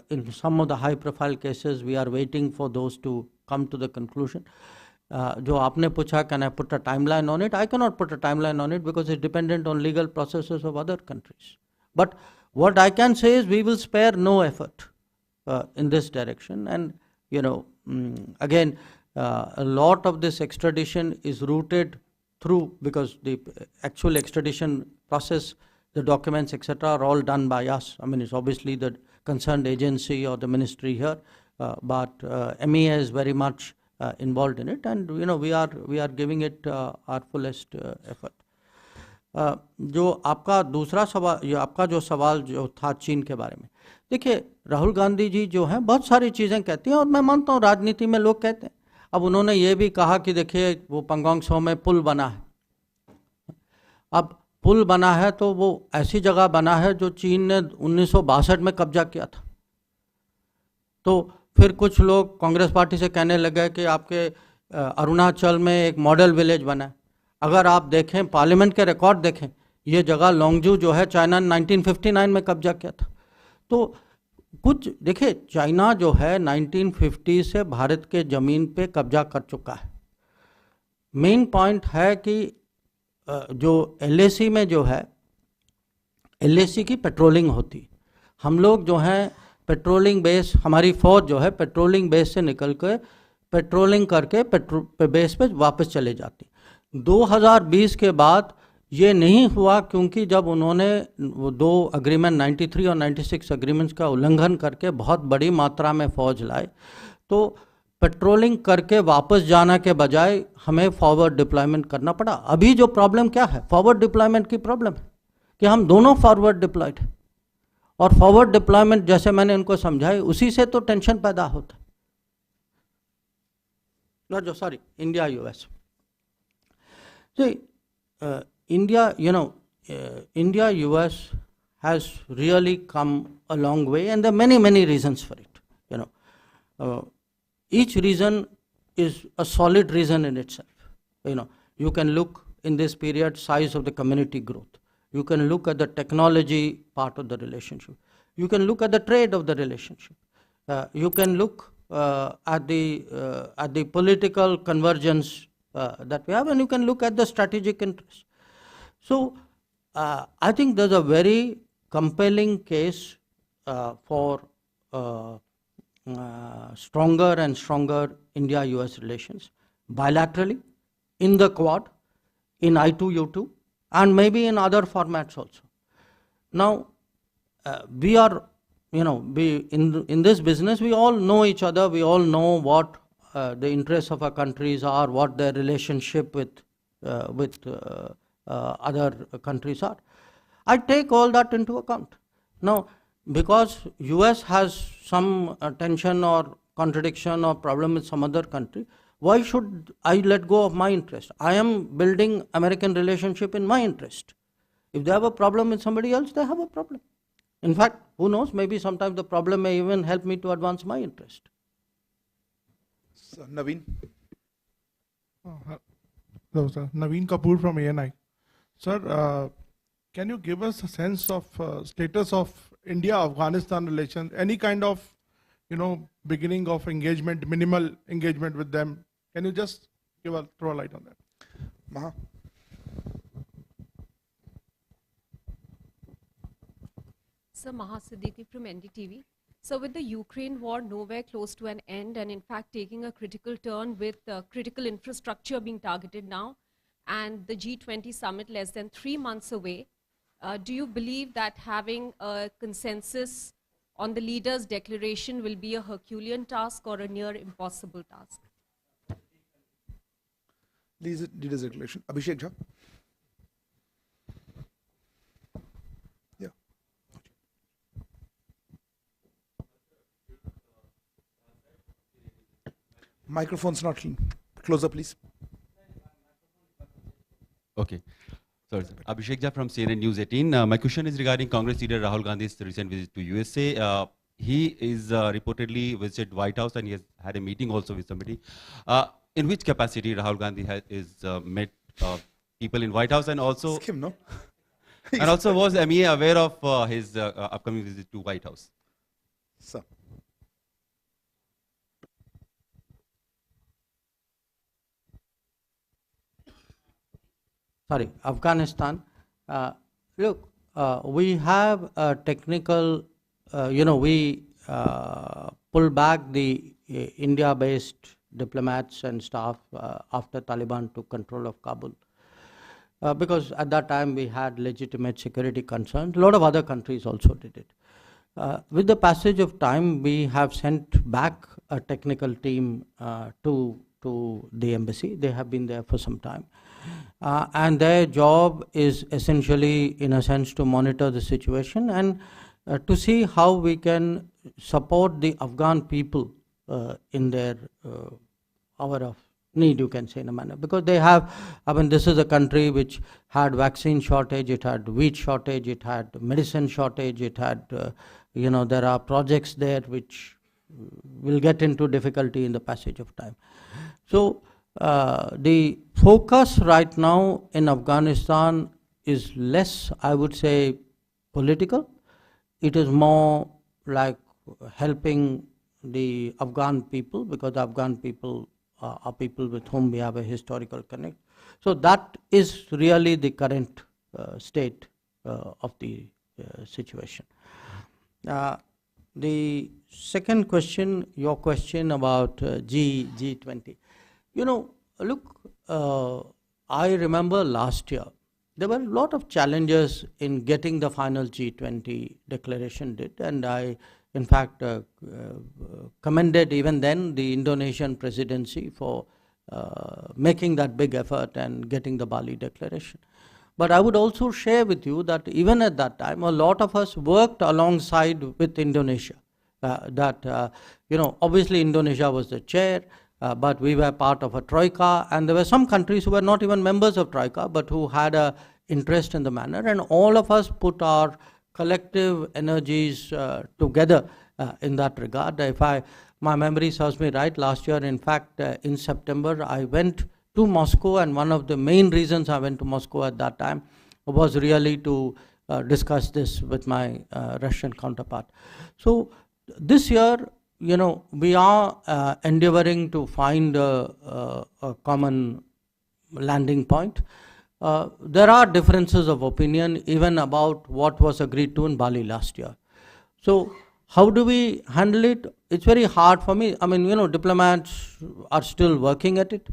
in some of the high profile cases, we are waiting for those to come to the conclusion. जो आपने पूछा, can I put a timeline on it? I cannot put a timeline on it because it's dependent on legal processes of other countries. But what I can say is we will spare no effort in this direction. And, again, a lot of this extradition is routed through, because the actual extradition process, the documents, etc., are all done by us. I mean, it's obviously the concerned agency or the ministry here, but MEA is very much involved in it, and we are giving it our fullest effort. जो आपका दूसरा सवाल, आपका जो सवाल जो था चीन के बारे में, देखिए राहुल गांधी जी जो हैं बहुत सारी चीज़ें कहती हैं, और मैं मानता हूँ राजनीति में लोग कहते हैं. अब उन्होंने ये भी कहा कि देखिए वो पंगोंग त्सो में पुल बना है. अब पुल बना है तो वो ऐसी जगह बना है जो चीन ने 1962 में कब्जा किया था. तो फिर कुछ लोग कांग्रेस पार्टी से कहने लगे कि आपके अरुणाचल में एक मॉडल विलेज बना है. अगर आप देखें, पार्लियामेंट के रिकॉर्ड देखें, ये जगह लोंगजू जो है चाइना ने 1959 में कब्जा किया था. तो कुछ देखिए, चाइना जो है 1950 से भारत के ज़मीन पे कब्जा कर चुका है. मेन पॉइंट है कि जो LAC में जो है, LAC की पेट्रोलिंग होती. हम लोग जो हैं पेट्रोलिंग बेस, हमारी फौज जो है पेट्रोलिंग बेस से निकल कर पेट्रोलिंग करके बेस पे वापस चले जाती. 2020 के बाद ये नहीं हुआ, क्योंकि जब उन्होंने वो 2 अग्रीमेंट 93 और 96 अग्रीमेंट्स का उल्लंघन करके बहुत बड़ी मात्रा में फौज लाए, तो पेट्रोलिंग करके वापस जाना के बजाय हमें फॉरवर्ड डिप्लॉयमेंट करना पड़ा. अभी जो प्रॉब्लम क्या है, फॉरवर्ड डिप्लॉयमेंट की प्रॉब्लम है कि हम दोनों फॉरवर्ड डिप्लॉयड हैं, और फॉरवर्ड डिप्लॉयमेंट जैसे मैंने उनको समझाई, उसी से तो टेंशन पैदा होता है. जो sorry, India US. See, India, India US has really come a long way, and there are many, many reasons for it. Each reason is a solid reason in itself. You can look in this period size of the community growth. You can look at the technology part of the relationship. You can look at the trade of the relationship. You can look at the political convergence that we have, and you can look at the strategic interest. So I think there's a very compelling case for stronger and stronger India-US relations, bilaterally, in the Quad, in I2U2, and maybe in other formats also. Now, we are, in this business, we all know each other, we all know what the interests of our countries are, what their relationship with other countries are. I take all that into account. Now, because US has some tension or contradiction or problem with some other country, why should I let go of my interest? I am building American relationship in my interest. If they have a problem with somebody else, they have a problem. In fact, who knows, maybe sometimes the problem may even help me to advance my interest. So, Naveen. Hello, sir. Naveen Kapoor from ANI. Sir, can you give us a sense of status of India-Afghanistan relations? Any kind of, beginning of engagement, minimal engagement with them? Can you just throw a light on that? Maha. Sir, Maha Siddiqui from NDTV. So with the Ukraine war nowhere close to an end and in fact taking a critical turn with critical infrastructure being targeted now and the G20 summit less than 3 months away, do you believe that having a consensus on the leaders' declaration will be a Herculean task or a near impossible task? Leaders' declaration. Abhishek Jha. Microphone's not closer, please. Okay. Sorry, sir. Abhishek Jha from CNN News 18. My question is regarding Congress leader Rahul Gandhi's recent visit to USA. He is reportedly visited White House and he has had a meeting also with somebody. In which capacity Rahul Gandhi is met people in White House and also no? and also was MEA aware of his upcoming visit to White House? Sir. Sorry, Afghanistan. Look, we have a technical, we pull back the India-based diplomats and staff after Taliban took control of Kabul. Because at that time we had legitimate security concerns. A lot of other countries also did it. With the passage of time, we have sent back a technical team to the embassy. They have been there for some time. And their job is essentially, in a sense, to monitor the situation and to see how we can support the Afghan people in their hour of need, you can say, in a manner. Because they have, this is a country which had vaccine shortage, it had wheat shortage, it had medicine shortage, it had, there are projects there which will get into difficulty in the passage of time. So, the focus right now in Afghanistan is less, I would say, political. It is more like helping the Afghan people, because the Afghan people are people with whom we have a historical connect. So that is really the current state of the situation. The second question, your question about G20. Look, I remember last year, there were a lot of challenges in getting the final G20 declaration did, and I, in fact, commended even then the Indonesian presidency for making that big effort and getting the Bali declaration. But I would also share with you that even at that time, a lot of us worked alongside with Indonesia. Obviously Indonesia was the chair, but we were part of a troika, and there were some countries who were not even members of troika, but who had an interest in the matter, and all of us put our collective energies together in that regard. If my memory serves me right, last year, in fact, in September, I went to Moscow, and one of the main reasons I went to Moscow at that time was really to discuss this with my Russian counterpart. So this year, we are endeavoring to find a common landing point. There are differences of opinion even about what was agreed to in Bali last year. So how do we handle it? It's very hard for me. Diplomats are still working at it.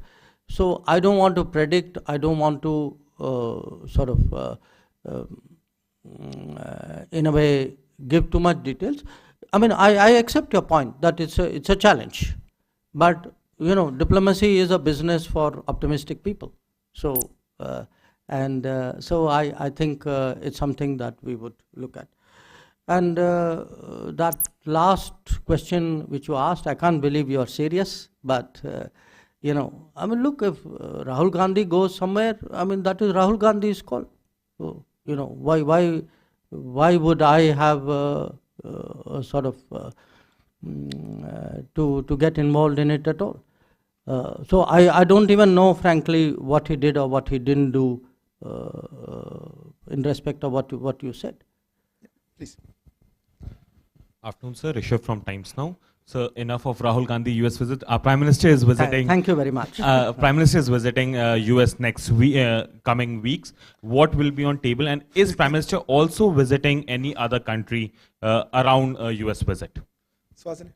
So I don't want to predict, I don't want to in a way give too much details. I accept your point that it's a challenge, but diplomacy is a business for optimistic people. So And so I think it's something that we would look at. And that last question which you asked, I can't believe you're serious, but you know, I mean, look, if Rahul Gandhi goes somewhere, I mean, that is Rahul Gandhi's call. So, you know, why would I have a sort of to get involved in it at all? So I don't even know, frankly, what he did or what he didn't do in respect of what you said. Please. Afternoon, sir. Rishabh from Times Now. So enough of Rahul Gandhi US visit. Our Prime Minister is visiting. Thank you very much. Prime Minister is visiting US next week, coming weeks. What will be on table, and is Prime Minister also visiting any other country around a US visit? Swasini.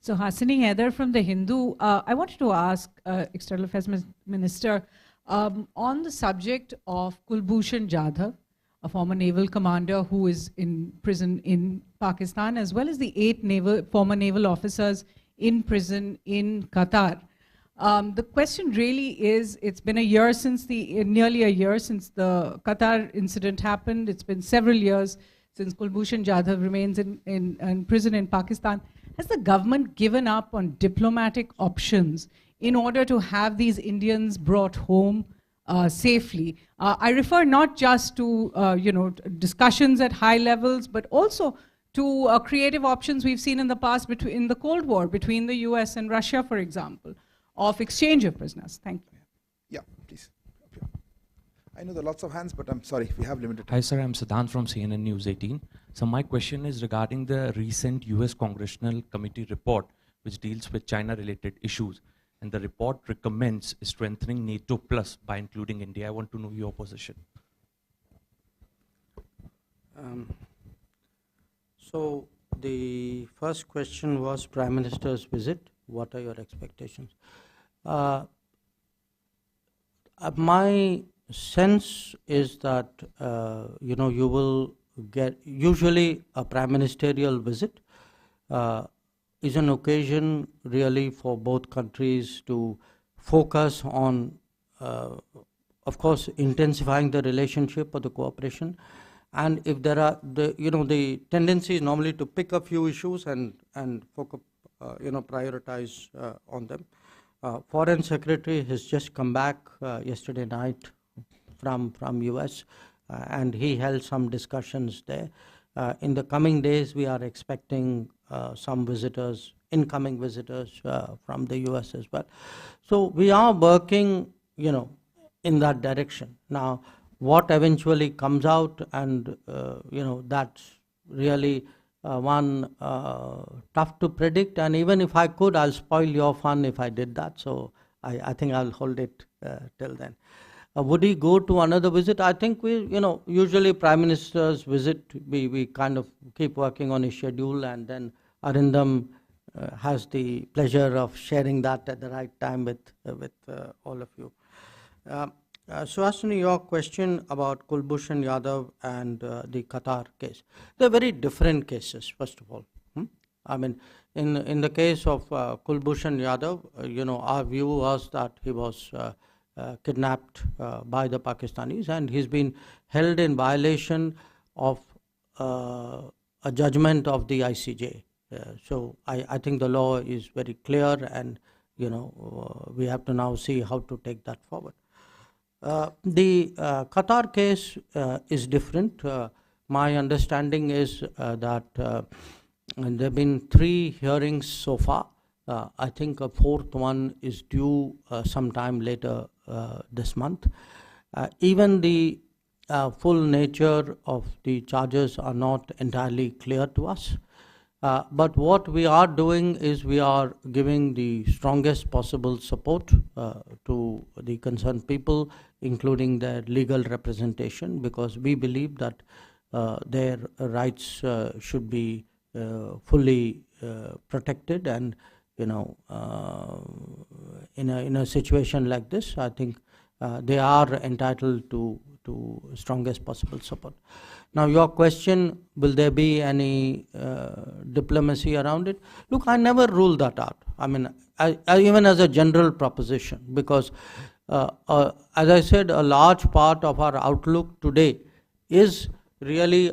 So Hasini Haider from The Hindu. I wanted to ask External Affairs Minister on the subject of Kulbhushan Jadhav, a former naval commander who is in prison in Pakistan, as well as the 8 former naval officers in prison in Qatar. The question really is, it's been nearly a year since the Qatar incident happened. It's been several years since Kulbhushan Jadhav remains in prison in Pakistan. Has the government given up on diplomatic options in order to have these Indians brought home safely? I refer not just to discussions at high levels, but also to creative options we've seen in the past in the Cold War between the US and Russia, for example, of exchange of prisoners. Thank you. Yeah, please. I know there are lots of hands, but I'm sorry, we have limited time. Hi, sir. I'm Siddhant from CNN News 18. So my question is regarding the recent US Congressional Committee report, which deals with China-related issues. And the report recommends strengthening NATO plus by including India. I want to know your position. So the first question was Prime Minister's visit. What are your expectations? My sense is that you will get, usually a prime ministerial visit is an occasion really for both countries to focus on, of course, intensifying the relationship or the cooperation. And if there are the tendency is normally to pick a few issues and focus, prioritize on them. Foreign Secretary has just come back yesterday night from US, and he held some discussions there. In the coming days, we are expecting some visitors, incoming visitors from the US as well. So we are working, in that direction. Now, what eventually comes out, and that's really one tough to predict. And even if I could, I'll spoil your fun if I did that. So I think I'll hold it till then. Would he go to another visit? I think usually Prime Minister's visit, we kind of keep working on his schedule, and then Arindam has the pleasure of sharing that at the right time with all of you. Suhasini, your question about Kulbhushan Jadhav and the Qatar case. They're very different cases, first of all. I mean, in the case of Kulbhushan Jadhav, our view was that he was kidnapped by the Pakistanis, and he's been held in violation of a judgment of the ICJ. So I think the law is very clear, and we have to now see how to take that forward. The Qatar case is different. My understanding is that there have been 3 hearings so far. I think a 4th one is due sometime later this month. Even the full nature of the charges are not entirely clear to us. But what we are doing is we are giving the strongest possible support to the concerned people, including their legal representation, because we believe that their rights should be fully protected. And in a situation like this, I think they are entitled to to strongest possible support. Now, your question, will there be any diplomacy around it? Look, I never rule that out. I mean, I even as a general proposition, because as I said, a large part of our outlook today is really,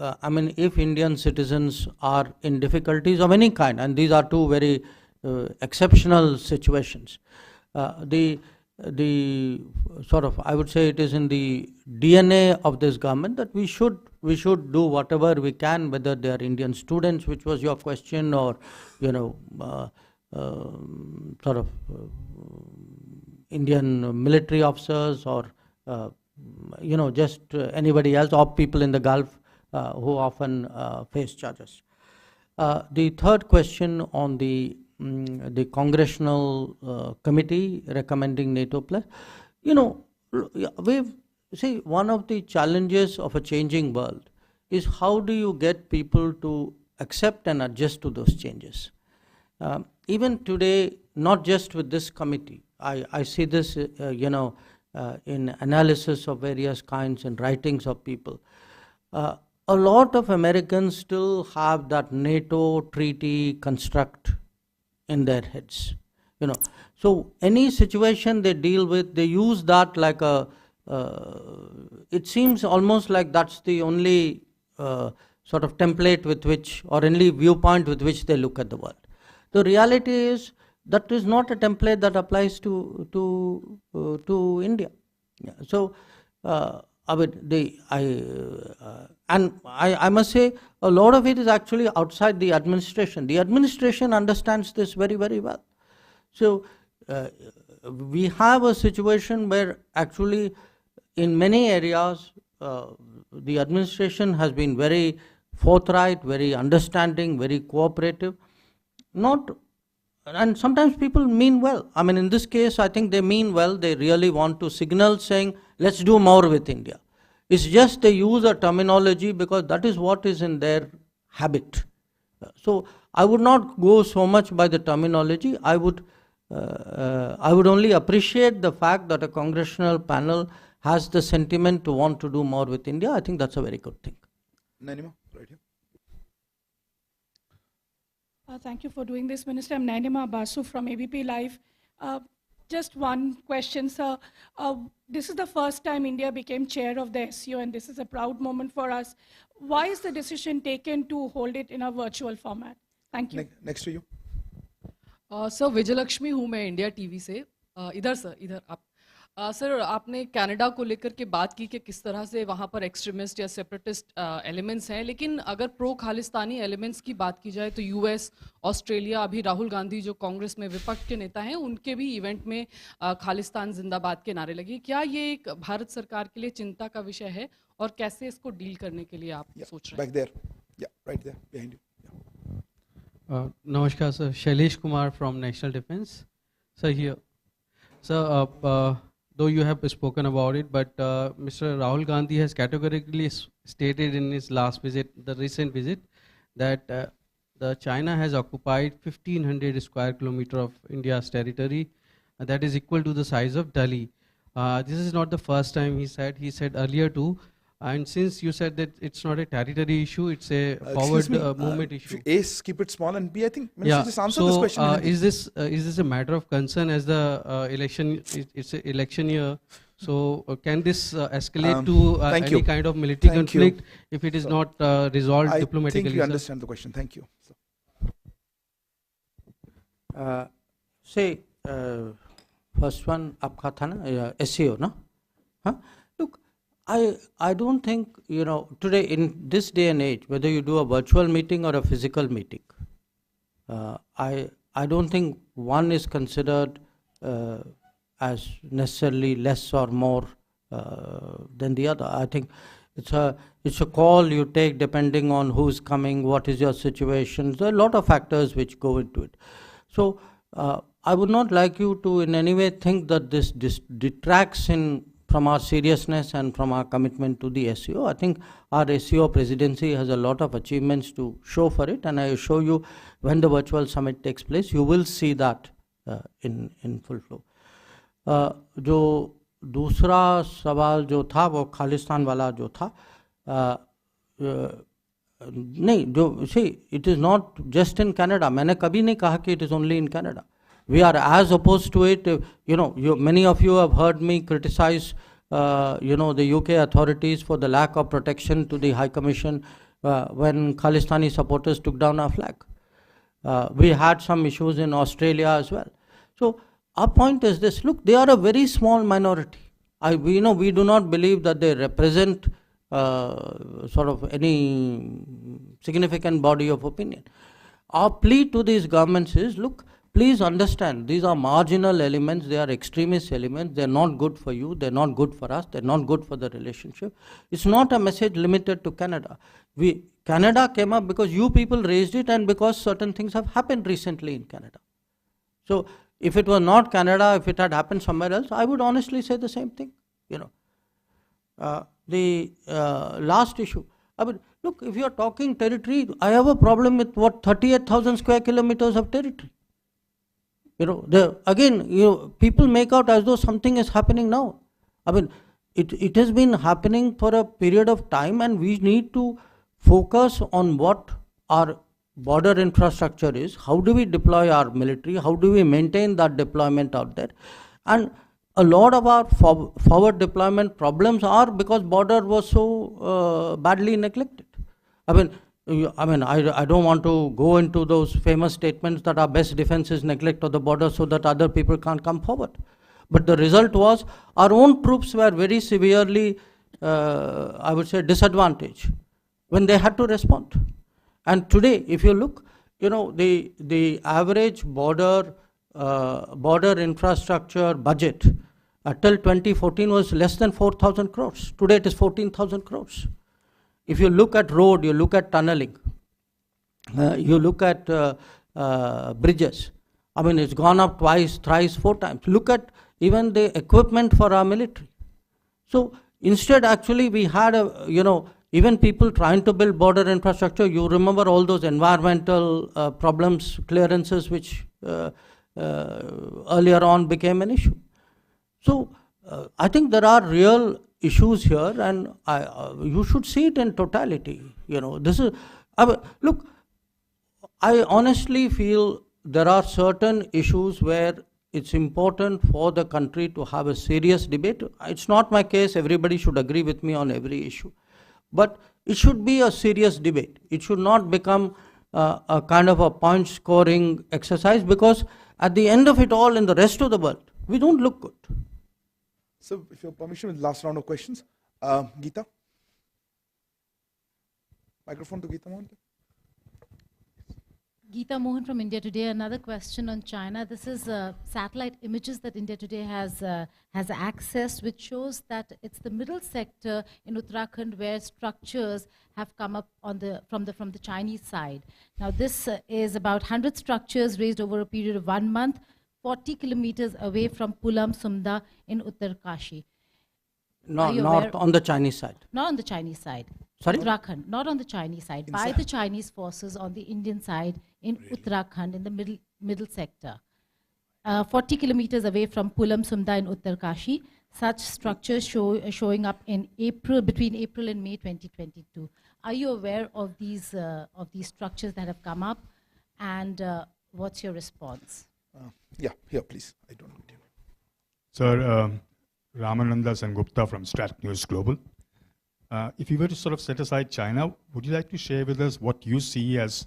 I mean, if Indian citizens are in difficulties of any kind, and these are two very exceptional situations, the sort of, I would say it is in the DNA of this government that we should do whatever we can, whether they are Indian students, which was your question, or sort of Indian military officers, or just anybody else, or people in the Gulf who often face charges. The third question on the congressional committee recommending NATO plus, one of the challenges of a changing world is how do you get people to accept and adjust to those changes. Even today, not just with this committee, I see this, in analysis of various kinds and writings of people. A lot of Americans still have that NATO treaty construct in their heads. So any situation they deal with, they use that like a, it seems almost like that's the only sort of template with which, or only viewpoint with which they look at the world. The reality is that is not a template that applies to India. Yeah. So, I must say a lot of it is actually outside the administration. The administration understands this very, very well. So, we have a situation where actually in many areas the administration has been very forthright, very understanding, very cooperative. And sometimes people mean well. I mean, in this case, I think they mean well. They really want to signal saying, let's do more with India. It's just they use a terminology because that is what is in their habit. So I would not go so much by the terminology. I would only appreciate the fact that a congressional panel has the sentiment to want to do more with India. I think that's a very good thing. Nainima, right here. Thank you for doing this, Minister. I'm Nainima Basu from ABP Live. Just one question, sir. This is the first time India became chair of the SCO, and this is a proud moment for us. Why is the decision taken to hold it in a virtual format? Thank you. Next to you. Sir Vijayalakshmi हूँ मैं India TV से इधर आप sir आपने Canada को लेकर के बात की कि किस तरह से वहाँ पर एक्सट्रीमिस्ट या सेपरेटिस्ट एलिमेंट्स हैं, लेकिन अगर प्रो खालिस्तानी एलिमेंट्स की बात की जाए तो यूएस, ऑस्ट्रेलिया, अभी राहुल गांधी जो कांग्रेस में विपक्ष के नेता हैं उनके भी इवेंट में खालिस्तान जिंदाबाद के नारे लगे। क्या ये एक भारत सरकार के लिए चिंता का विषय है और कैसे इसको डील करने के लिए आप सोच रहे हैं? Namaskar, sir. Shailesh Kumar from National Defense. Sir, here. Sir, though you have spoken about it, but Mr. Rahul Gandhi has categorically stated in his last visit, the recent visit, that the China has occupied 1,500 square kilometer of India's territory, that is equal to the size of Delhi. This is not the first time he said earlier too. And since you said that it's not a territory issue, it's a forward movement issue. A, keep it small, and B, I think Minister just answered this question. Is this a matter of concern as the it's an election year? So can this escalate to any kind of military conflict if it is not resolved diplomatically? I think you understand the question. Thank you. First one, आपका था ना SCO, no? Huh? Look, I don't think, today in this day and age, whether you do a virtual meeting or a physical meeting, I don't think one is considered as necessarily less or more than the other. I think it's a call you take depending on who's coming, what is your situation. There are a lot of factors which go into it. So I would not like you to in any way think that this detracts from our seriousness and from our commitment to the SCO. I think our SCO presidency has a lot of achievements to show for it, and I assure you when the virtual summit takes place, you will see that in full flow. जो दूसरा सवाल जो था वो खालिस्तान वाला जो था, नहीं, जो see it is not just in Canada. मैंने कभी नहीं कहा कि it is only in Canada. We are as opposed to it. Many of you have heard me criticize, the UK authorities for the lack of protection to the High Commission when Khalistani supporters took down our flag. We had some issues in Australia as well. So our point is this: look, they are a very small minority. We do not believe that they represent sort of any significant body of opinion. Our plea to these governments is, look, please understand, these are marginal elements, they are extremist elements, they're not good for you, they're not good for us, they're not good for the relationship. It's not a message limited to Canada. Canada came up because you people raised it and because certain things have happened recently in Canada. So if it was not Canada, if it had happened somewhere else, I would honestly say the same thing. The last issue, I mean, look, if you're talking territory, I have a problem with 38,000 square kilometers of territory. People make out as though something is happening now. I mean, it has been happening for a period of time, and we need to focus on what our border infrastructure is. How do we deploy our military? How do we maintain that deployment out there? And a lot of our forward deployment problems are because border was so badly neglected. I don't want to go into those famous statements that our best defense is neglect of the border so that other people can't come forward. But the result was our own troops were very severely, I would say, disadvantaged when they had to respond. And today, if you look, the average border infrastructure budget till 2014 was less than 4,000 crores. Today it is 14,000 crores. If you look at road, you look at tunneling, you look at bridges, it's gone up twice, thrice, 4 times. Look at even the equipment for our military. So instead, actually, we had even people trying to build border infrastructure. You remember all those environmental problems, clearances, which earlier on became an issue. So I think there are real issues here, and you should see it in totality. Look, I honestly feel there are certain issues where it's important for the country to have a serious debate. It's not my case, everybody should agree with me on every issue. But it should be a serious debate. It should not become a kind of a point scoring exercise, because at the end of it all, in the rest of the world, we don't look good. So, if your permission, with the last round of questions, Geeta. Microphone to Geeta Mohan. Geeta Mohan from India Today. Another question on China. This is satellite images that India Today has accessed, which shows that it's the middle sector in Uttarakhand where structures have come up from the Chinese side. Now, this is about 100 structures raised over a period of 1 month, 40 kilometers away from Pulam Sumda in Uttarkashi. Not on the Chinese side. Not on the Chinese side. Sorry? Uttarakhand, not on the Chinese side, by the Chinese forces on the Indian side in Uttarakhand, in the middle sector. 40 kilometers away from Pulam Sumda in Uttarkashi. Such structures showing up in between April and May 2022. Are you aware of these structures that have come up, and what's your response? Yeah, here, please. I don't know. Sir, Ramananda Sengupta from Strat News Global. If you were to sort of set aside China, would you like to share with us what you see as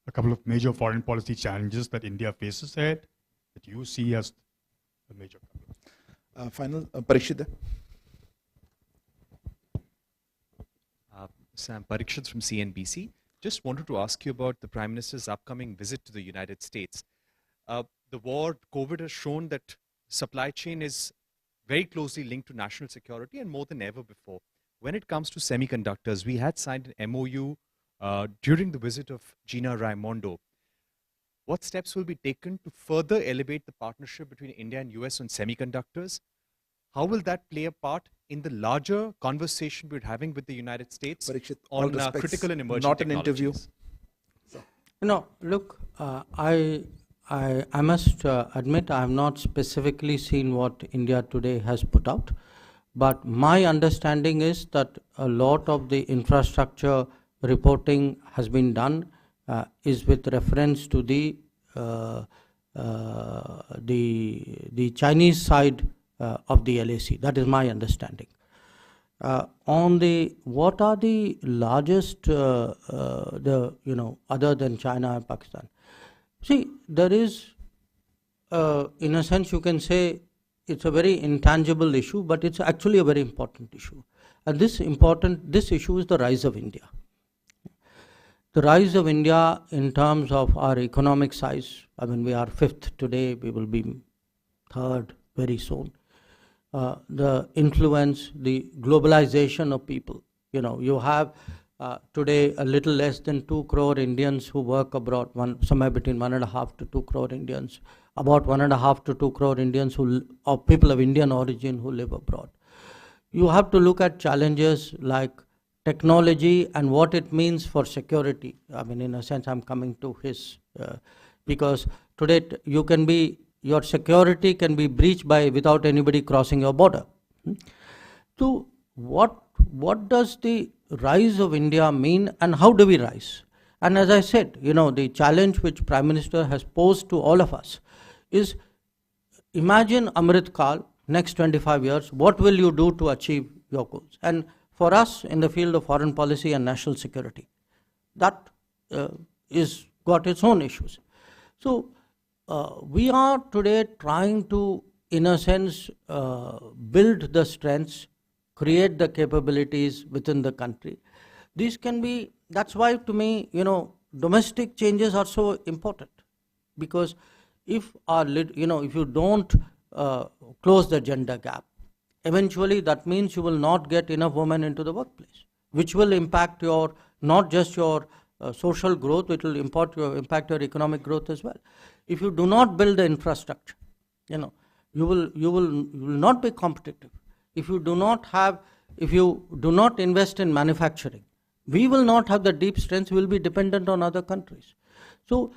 a couple of major foreign policy challenges that India faces ahead, that you see as a major problem? Final, Parikshit. Sam Parikshit from CNBC. Just wanted to ask you about the Prime Minister's upcoming visit to the United States. The war, COVID has shown that supply chain is very closely linked to national security, and more than ever before. When it comes to semiconductors, we had signed an MOU during the visit of Gina Raimondo. What steps will be taken to further elevate the partnership between India and US on semiconductors? How will that play a part in the larger conversation we're having with the United States on critical and emerging not technologies? An interview. No, look, I I must admit I have not specifically seen what India Today has put out, but my understanding is that a lot of the infrastructure reporting has been done is with reference to the Chinese side of the LAC. That is my understanding. On the what are the largest other than China and Pakistan? See, there is in a sense you can say it's a very intangible issue, but it's actually a very important issue. And this issue is the rise of India. The rise of India in terms of our economic size. I mean, we are 5th today, we will be 3rd very soon. The influence, the globalization of people. You know, you have today a little less than 2 crore Indians who work abroad, somewhere between 1.5 to 2 crore Indians, about 1.5 to 2 crore Indians or people of Indian origin who live abroad. You have to look at challenges like technology and what it means for security. I mean, in a sense, I'm coming to his, because today your security can be breached without anybody crossing your border. So what does the rise of India mean and how do we rise? And as I said, the challenge which Prime Minister has posed to all of us is, imagine Amrit Kal, next 25 years, what will you do to achieve your goals? And for us in the field of foreign policy and national security, that is got its own issues. So we are today trying to, in a sense, build the strengths, create the capabilities within the country. These can be, that's why to me, domestic changes are so important, because if you don't close the gender gap, eventually that means you will not get enough women into the workplace, which will impact not just your social growth, it will impact your economic growth as well. If you do not build the infrastructure, you will not be competitive. If you do not invest in manufacturing, we will not have the deep strengths, we will be dependent on other countries. So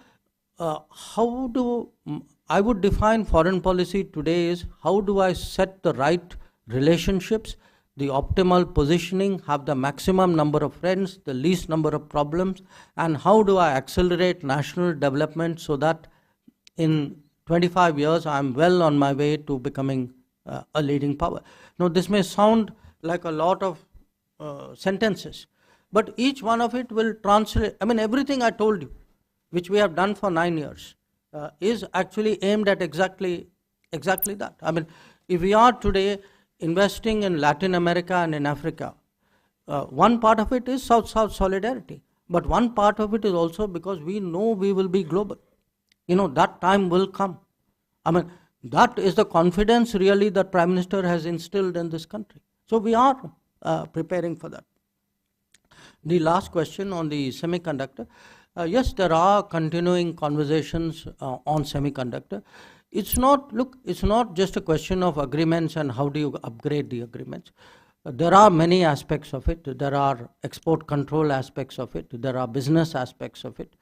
I would define foreign policy today is, how do I set the right relationships, the optimal positioning, have the maximum number of friends, the least number of problems, and how do I accelerate national development so that in 25 years I am well on my way to becoming a leading power. Now this may sound like a lot of sentences, but each one of it will translate. I mean, everything I told you, which we have done for 9 years, is actually aimed at exactly that. I mean, if we are today investing in Latin America and in Africa, one part of it is South-South solidarity, but one part of it is also because we know we will be global. That time will come. I mean, that is the confidence really that Prime Minister has instilled in this country. So we are preparing for that. The last question on the semiconductor. Yes, there are continuing conversations on semiconductor. It's not just a question of agreements and how do you upgrade the agreements. There are many aspects of it. There are export control aspects of it. There are business aspects of it.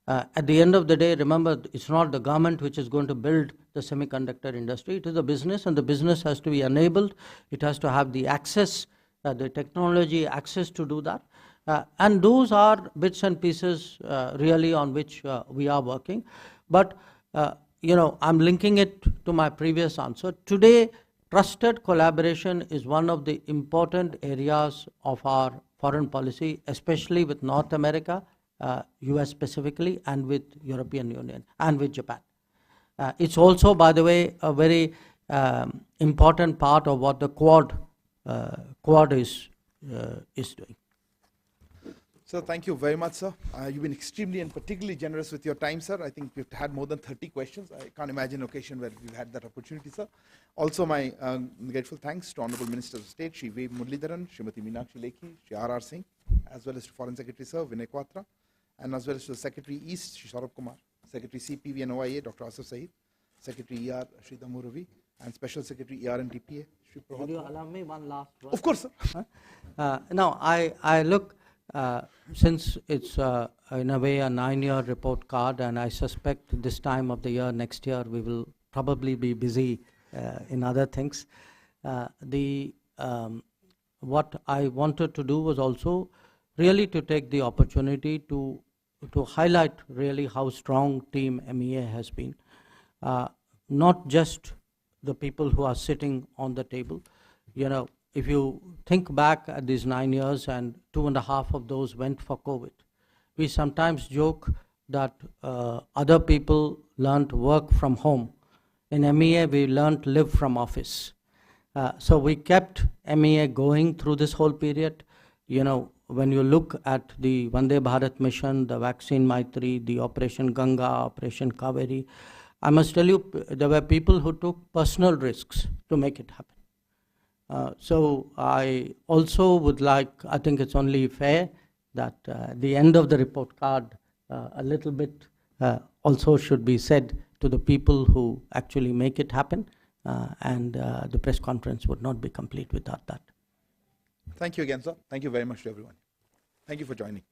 At the end of the day, remember, it's not the government which is going to build the semiconductor industry. It is the business, and the business has to be enabled. It has to have the access, the technology access to do that. And those are bits and pieces really on which we are working. But, I'm linking it to my previous answer. Today, trusted collaboration is one of the important areas of our foreign policy, especially with North America, US specifically, and with European Union and with Japan. It's also, by the way, a very important part of what the Quad is doing. Sir, thank you very much, sir. You've been extremely and particularly generous with your time, sir. I think we've had more than 30 questions. I can't imagine an occasion where we've had that opportunity, sir. Also, my grateful thanks to Honorable Minister of State, Shri V. Muralidharan, Srimati Meenakshi Lekhi, Shri R.R. Singh, as well as to Foreign Secretary, Sir Vinay Quatra, and as well as to the Secretary East, Shri Saurabh Kumar, Secretary CPV and OIA, Dr. Asif Saeed, Secretary ER, Shri Damoh Ravi, and Special Secretary ER and TPA, Shri Prabhat. Will you allow me one last word? Of course, sir. Now, I look, Since it's in a way a 9-year report card, and I suspect this time of the year, next year, we will probably be busy in other things. What I wanted to do was also really to take the opportunity to highlight really how strong Team MEA has been. Not just the people who are sitting on the table. You know, if you think back at these 9 years, and 2.5 of those went for COVID, we sometimes joke that other people learned work from home. In MEA, we learned live from office. So we kept MEA going through this whole period. You know, when you look at the Vande Bharat mission, the Vaccine Maitri, the Operation Ganga, Operation Kaveri, I must tell you, there were people who took personal risks to make it happen. So I also would like, I think it's only fair that at the end of the report card, a little bit also should be said to the people who actually make it happen, and the press conference would not be complete without that. Thank you again, sir. Thank you very much to everyone. Thank you for joining.